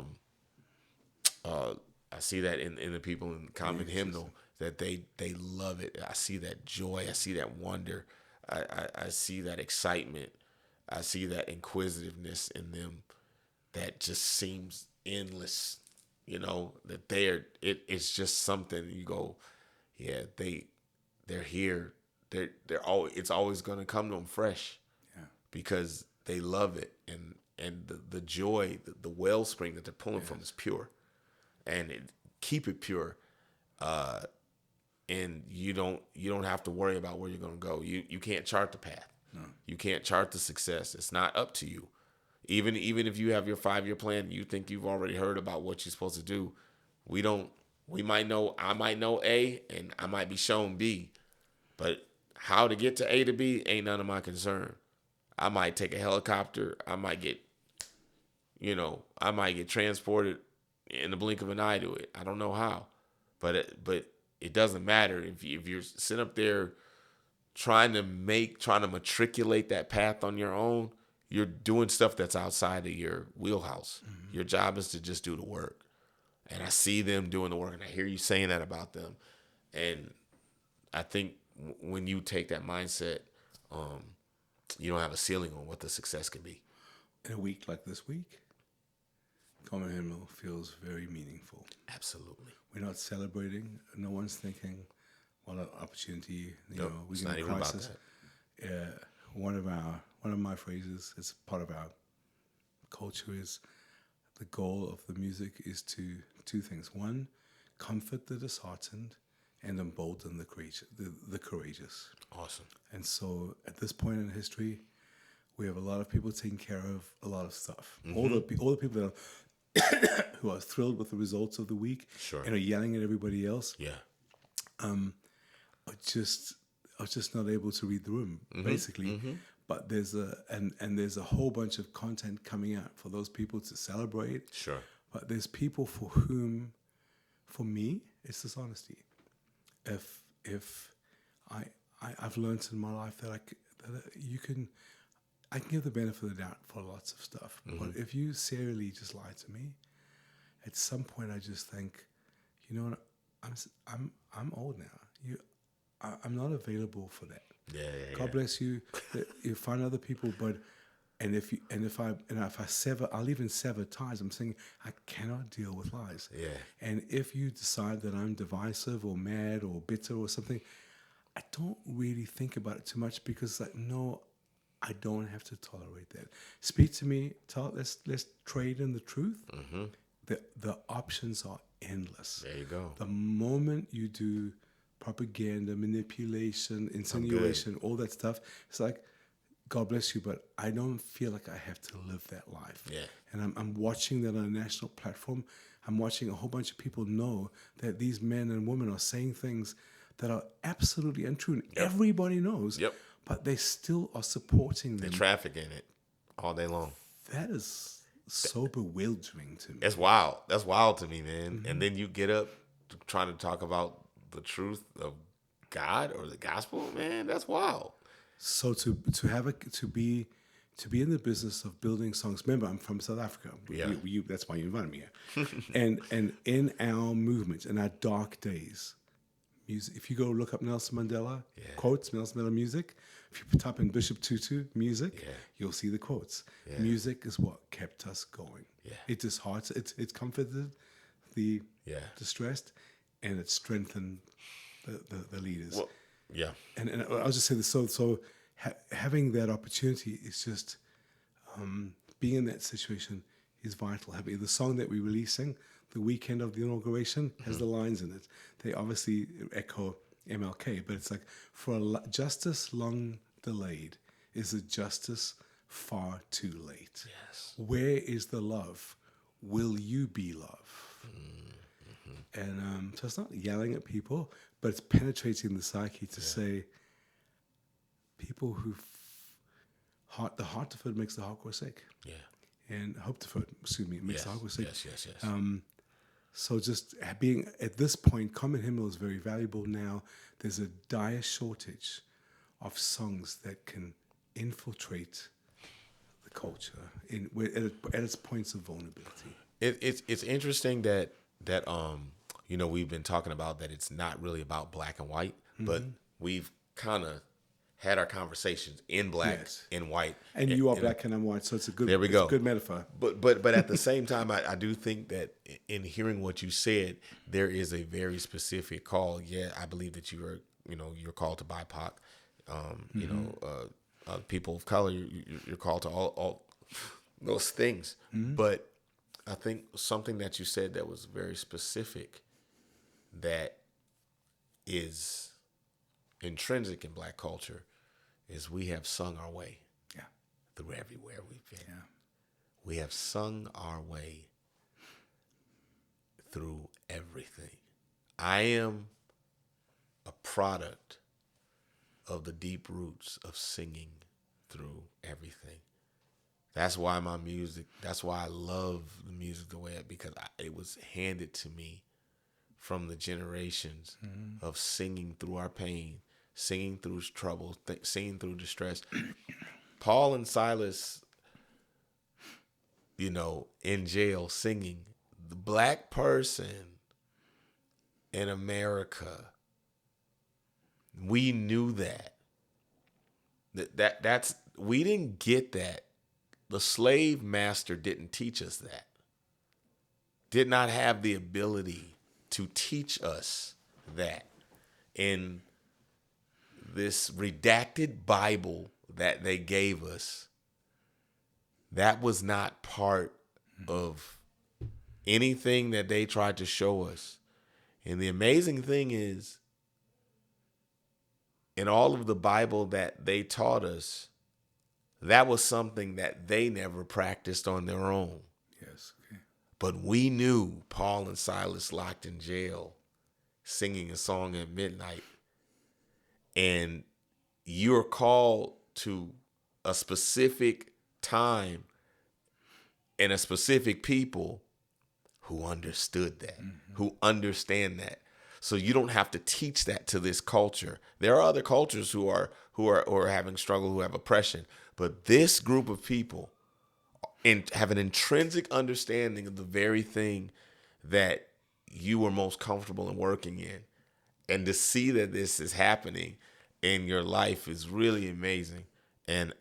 Speaker 1: see that in the people in Common Hymnal, that they love it. I see that joy. I see that wonder. I see that excitement. I see that inquisitiveness in them that just seems endless. That it's just something you go, yeah, they're here. It's always going to come to them fresh, because they love it, and the joy, the wellspring that they're pulling from is pure, and keep it pure. And you don't have to worry about where you're going to go. You can't chart the path. No. You can't chart the success. It's not up to you. Even if you have your 5-year plan, you think you've already heard about what you're supposed to do. I might know A, and I might be shown B, but how to get to A to B ain't none of my concern. I might take a helicopter. I might get transported in the blink of an eye to it. I don't know how, but it doesn't matter if you're sitting up there trying to matriculate that path on your own. You're doing stuff that's outside of your wheelhouse. Mm-hmm. Your job is to just do the work. And I see them doing the work, and I hear you saying that about them. And I think when you take that mindset, you don't have a ceiling on what the success can be.
Speaker 2: In a week like this week, Common Hymnal feels very meaningful.
Speaker 1: Absolutely.
Speaker 2: We're not celebrating. No one's thinking, what an opportunity.
Speaker 1: Nope,
Speaker 2: we're in a crisis. One of my phrases, it's part of our culture, is the goal of the music is to two things. One, comfort the disheartened, and embolden the courageous.
Speaker 1: Awesome.
Speaker 2: And so at this point in history, we have a lot of people taking care of a lot of stuff. Mm-hmm. All the people that are who are thrilled with the results of the week,
Speaker 1: sure,
Speaker 2: and are yelling at everybody else, are just not able to read the room, mm-hmm, basically. Mm-hmm. But there's a whole bunch of content coming out for those people to celebrate.
Speaker 1: Sure.
Speaker 2: But there's people for whom, for me, it's dishonesty. If I've learned in my life that I can give the benefit of the doubt for lots of stuff. Mm-hmm. But if you serially just lie to me, at some point I just think, you know what, I'm old now. I'm not available for that.
Speaker 1: Yeah.
Speaker 2: God bless you. You find other people, but if I sever, I'll even sever ties. I'm saying I cannot deal with lies.
Speaker 1: Yeah.
Speaker 2: And if you decide that I'm divisive or mad or bitter or something, I don't really think about it too much, because no, I don't have to tolerate that. Speak to me. Let's trade in the truth. Mm-hmm. The options are endless.
Speaker 1: There you go.
Speaker 2: The moment you do propaganda, manipulation, insinuation, all that stuff, it's like, God bless you, but I don't feel like I have to live that life.
Speaker 1: Yeah.
Speaker 2: And I'm watching that on a national platform. I'm watching a whole bunch of people know that these men and women are saying things that are absolutely untrue, and everybody knows.
Speaker 1: Yep.
Speaker 2: But they still are supporting them.
Speaker 1: They traffic in it all day long.
Speaker 2: That is so bewildering to me.
Speaker 1: That's wild. That's wild to me, man. Mm-hmm. And then you get up trying to talk about the truth of God or the gospel, man. That's wild.
Speaker 2: So to be in the business of building songs. Remember, I'm from South Africa.
Speaker 1: Yeah.
Speaker 2: That's why you invited me here. and in our movement, in our dark days, music. If you go look up Nelson Mandela quotes, Nelson Mandela music, if you type in Bishop Tutu music, you'll see the quotes. Music is what kept us going. It disheartened, it comforted the distressed, and it strengthened the leaders.
Speaker 1: Well, yeah.
Speaker 2: And I'll just say this. So having that opportunity is just being in that situation is vital. The song that we're releasing the weekend of the inauguration has the lines in it. They obviously echo MLK, but it's like, for justice long delayed is a justice far too late.
Speaker 1: Yes.
Speaker 2: Where is the love? Will you be love? And so it's not yelling at people, but it's penetrating the psyche to say, people who the heart deferred makes the heart grow sick.
Speaker 1: Yeah.
Speaker 2: And hope deferred, makes the heart grow sick.
Speaker 1: Yes.
Speaker 2: So just being at this point, Common Hymnal is very valuable now. There's a dire shortage of songs that can infiltrate the culture at its points of vulnerability.
Speaker 1: It's interesting that we've been talking about that it's not really about black and white, but we've kind of had our conversations in black and white.
Speaker 2: And you are black and I'm white, so it's a good,
Speaker 1: there we go.
Speaker 2: Good metaphor.
Speaker 1: But at the same time, I do think that in hearing what you said, there is a very specific call. Yeah, I believe that you're called to BIPOC, people of color. You're called to all those things. But I think something that you said that was very specific, that is intrinsic in black culture, is we have sung our way through everywhere we've been. Yeah. We have sung our way through everything. I am a product of the deep roots of singing through everything. That's why that's why I love the music the way because it was handed to me from the generations of singing through our pain, singing through trouble, singing through distress. Paul and Silas, in jail singing. The black person in America, we knew that. That's we didn't get that. The slave master didn't teach us that. Did not have the ability to teach us that. In this redacted Bible that they gave us, that was not part of anything that they tried to show us. And the amazing thing is, in all of the Bible that they taught us, that was something that they never practiced on their own.
Speaker 2: Yes. Okay.
Speaker 1: But we knew Paul and Silas locked in jail, singing a song at midnight. And you're called to a specific time and a specific people who understood that, who understand that. So you don't have to teach that to this culture. There are other cultures who are having struggle, who have oppression. But this group of people have an intrinsic understanding of the very thing that you were most comfortable in working in. And to see that this is happening in your life is really amazing. And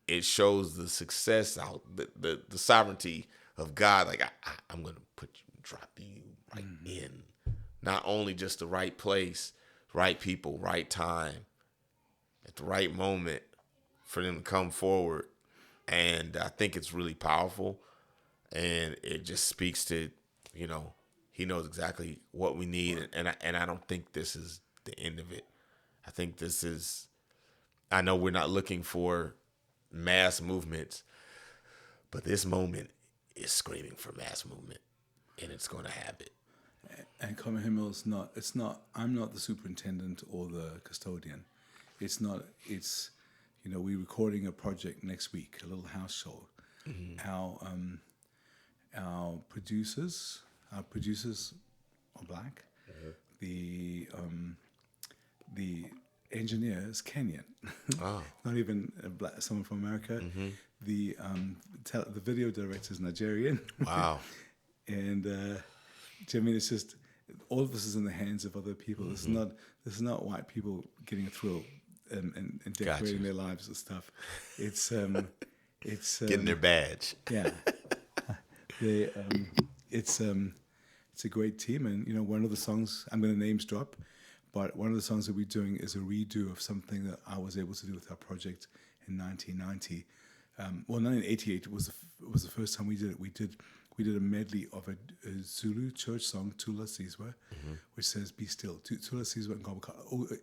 Speaker 1: it shows the success out, the sovereignty of God. Like, I'm going to drop you right in. Not only just the right place, right people, right time, at the right moment for them to come forward. And I think it's really powerful. And it just speaks to, he knows exactly what we need. And I don't think this is the end of it. I think I know we're not looking for mass movements, but this moment is screaming for mass movement, and it's going to have it.
Speaker 2: And Common Hymnal I'm not the superintendent or the custodian. We're recording a project next week, a little house show. Our producers are black. The engineer is Kenyan.
Speaker 1: Oh.
Speaker 2: Not even someone from America. The video director is Nigerian.
Speaker 1: Wow.
Speaker 2: And it's just, all of this is in the hands of other people. This is not white people getting a thrill and decorating their lives and stuff. It's
Speaker 1: Getting their badge.
Speaker 2: Yeah, they it's a great team, and one of the songs, I'm going to names drop, but one of the songs that we're doing is a redo of something that I was able to do with our project in 1990. 1988 was the first time we did it. We did a medley of a Zulu church song, Tula Sizwe, which says, "Be still." Tula Sizwe,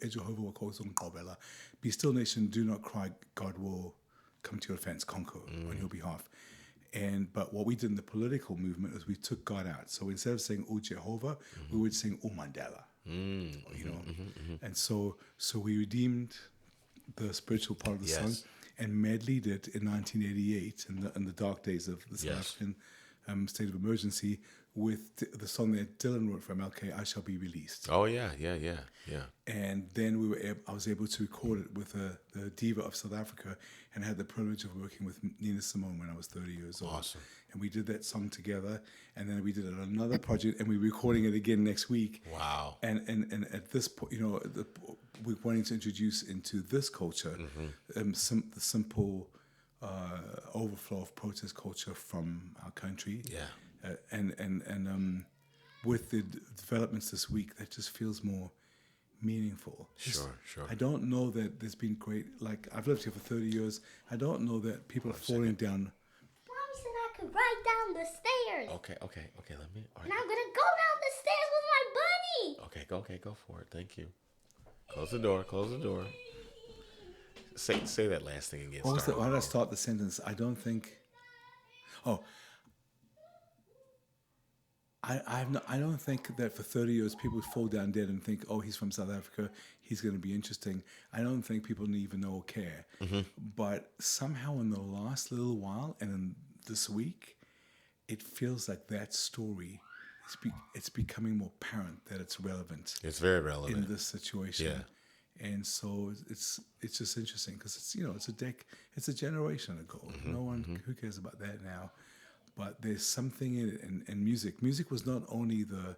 Speaker 2: Jehovah will call on Ngobela. Be still, nation, do not cry. God will come to your defense, conquer on your behalf. But what we did in the political movement is we took God out. So instead of saying "O Jehovah," we would sing "O Mandela." And so we redeemed the spiritual part of the song and medleyed it in 1988 in the dark days of the South African state of emergency with the song that Dylan wrote for MLK, "I Shall Be Released."
Speaker 1: Oh yeah.
Speaker 2: And then I was able to record it with the diva of South Africa, and I had the privilege of working with Nina Simone when I was 30 years old.
Speaker 1: Awesome.
Speaker 2: And we did that song together, and then we did another project, and we're recording it again next week.
Speaker 1: Wow.
Speaker 2: And at this point, we're wanting to introduce into this culture the simple overflow of protest culture from our country.
Speaker 1: Yeah.
Speaker 2: And with the developments this week, that just feels more meaningful.
Speaker 1: Sure.
Speaker 2: I don't know that there's been great, like, I've lived here for 30 years. I don't know that people are falling down.
Speaker 3: Mommy said I could ride down the stairs.
Speaker 1: Okay. Let me.
Speaker 3: And I'm going to go down the stairs with my bunny.
Speaker 1: Okay, go for it. Thank you. Close the door. Say that last thing again.
Speaker 2: Why did I start the sentence? I don't think. I don't think that for 30 years people would fall down dead and think, "Oh, he's from South Africa, he's going to be interesting." I don't think people even know or care. But somehow in the last little while and in this week, it feels like that story, it's becoming more apparent that it's relevant.
Speaker 1: It's very relevant
Speaker 2: in this situation.
Speaker 1: Yeah.
Speaker 2: And so it's just interesting because it's a generation ago. No one who cares about that now. But there's something in it, and music. Music was not only the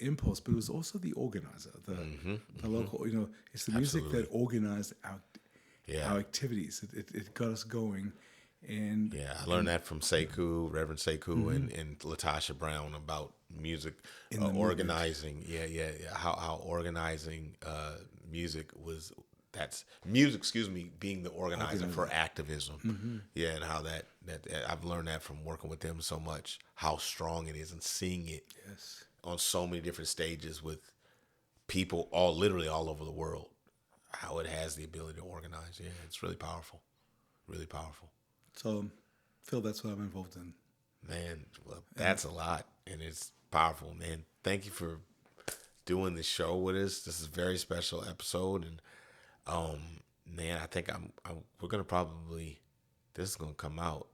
Speaker 2: impulse, but it was also the organizer, the local. It's the music that organized our activities. It got us going, and
Speaker 1: I learned that from Sekou, Reverend Sekou, and Latasha Brown about music organizing. How organizing music was. That's music, being the organizer for activism. And how that I've learned that from working with them so much, how strong it is, and seeing it on so many different stages with people literally all over the world, how it has the ability to organize. Yeah, it's really powerful. Really powerful.
Speaker 2: So, Phil, that's what I'm involved in.
Speaker 1: Man, well, that's a lot, and it's powerful, man. Thank you for doing this show with us. This is a very special episode, and man, I think we're gonna this is gonna come out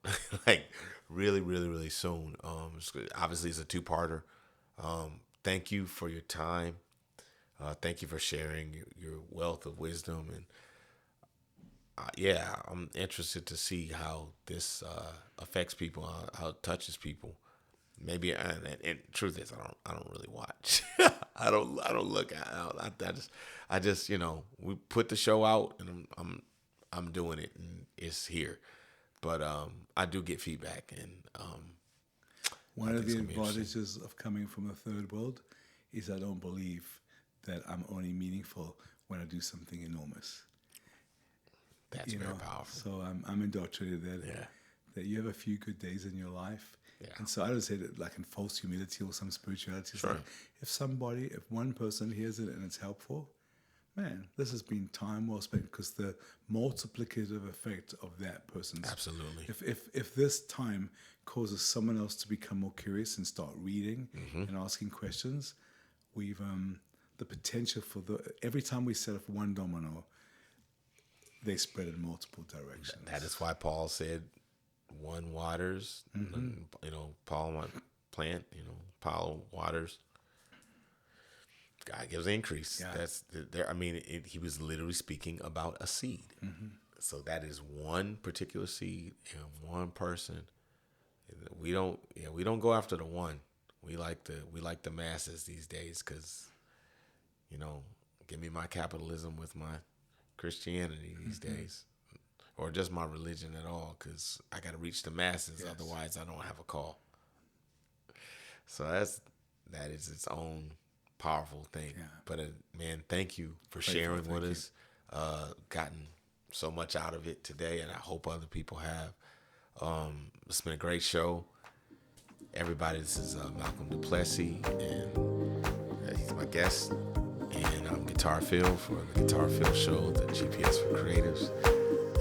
Speaker 1: like really, really, really soon. Obviously it's a 2-parter. Thank you for your time. Thank you for sharing your wealth of wisdom, and I'm interested to see how this affects people, how it touches people. Maybe, and truth is, I don't really watch. I don't look out. I just we put the show out, and I'm doing it, and it's here. But I do get feedback, and
Speaker 2: one of the advantages of coming from the third world is I don't believe that I'm only meaningful when I do something enormous.
Speaker 1: That's very powerful.
Speaker 2: So I'm indoctrinated that you have a few good days in your life. Yeah. And so I don't say that like in false humility or some spirituality. Sure. Like if one person hears it and it's helpful, man, this has been time well spent, because the multiplicative effect of that person's.
Speaker 1: Absolutely.
Speaker 2: If this time causes someone else to become more curious and start reading and asking questions, we've the potential for every time we set up one domino, they spread in multiple directions.
Speaker 1: That is why Paul said, one waters, Paul plant, Paul waters. God gives increase. Yeah. That's there. I mean, he was literally speaking about a seed. So that is one particular seed and one person. We don't go after the one. We like the masses these days because, you know, give me my capitalism with my Christianity these days, or just my religion at all, because I got to reach the masses. Yes. Otherwise, I don't have a call. So that is its own powerful thing. Yeah. But man, thank you for sharing with us. Gotten so much out of it today, and I hope other people have. It's been a great show. Everybody, this is Malcolm Du Plessis, and he's my guest. And I'm Gtar Phil for the Gtar Phil Show, the GPS for Creatives.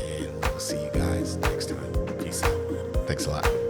Speaker 1: And we'll see you guys next time. Peace out. Thanks a lot.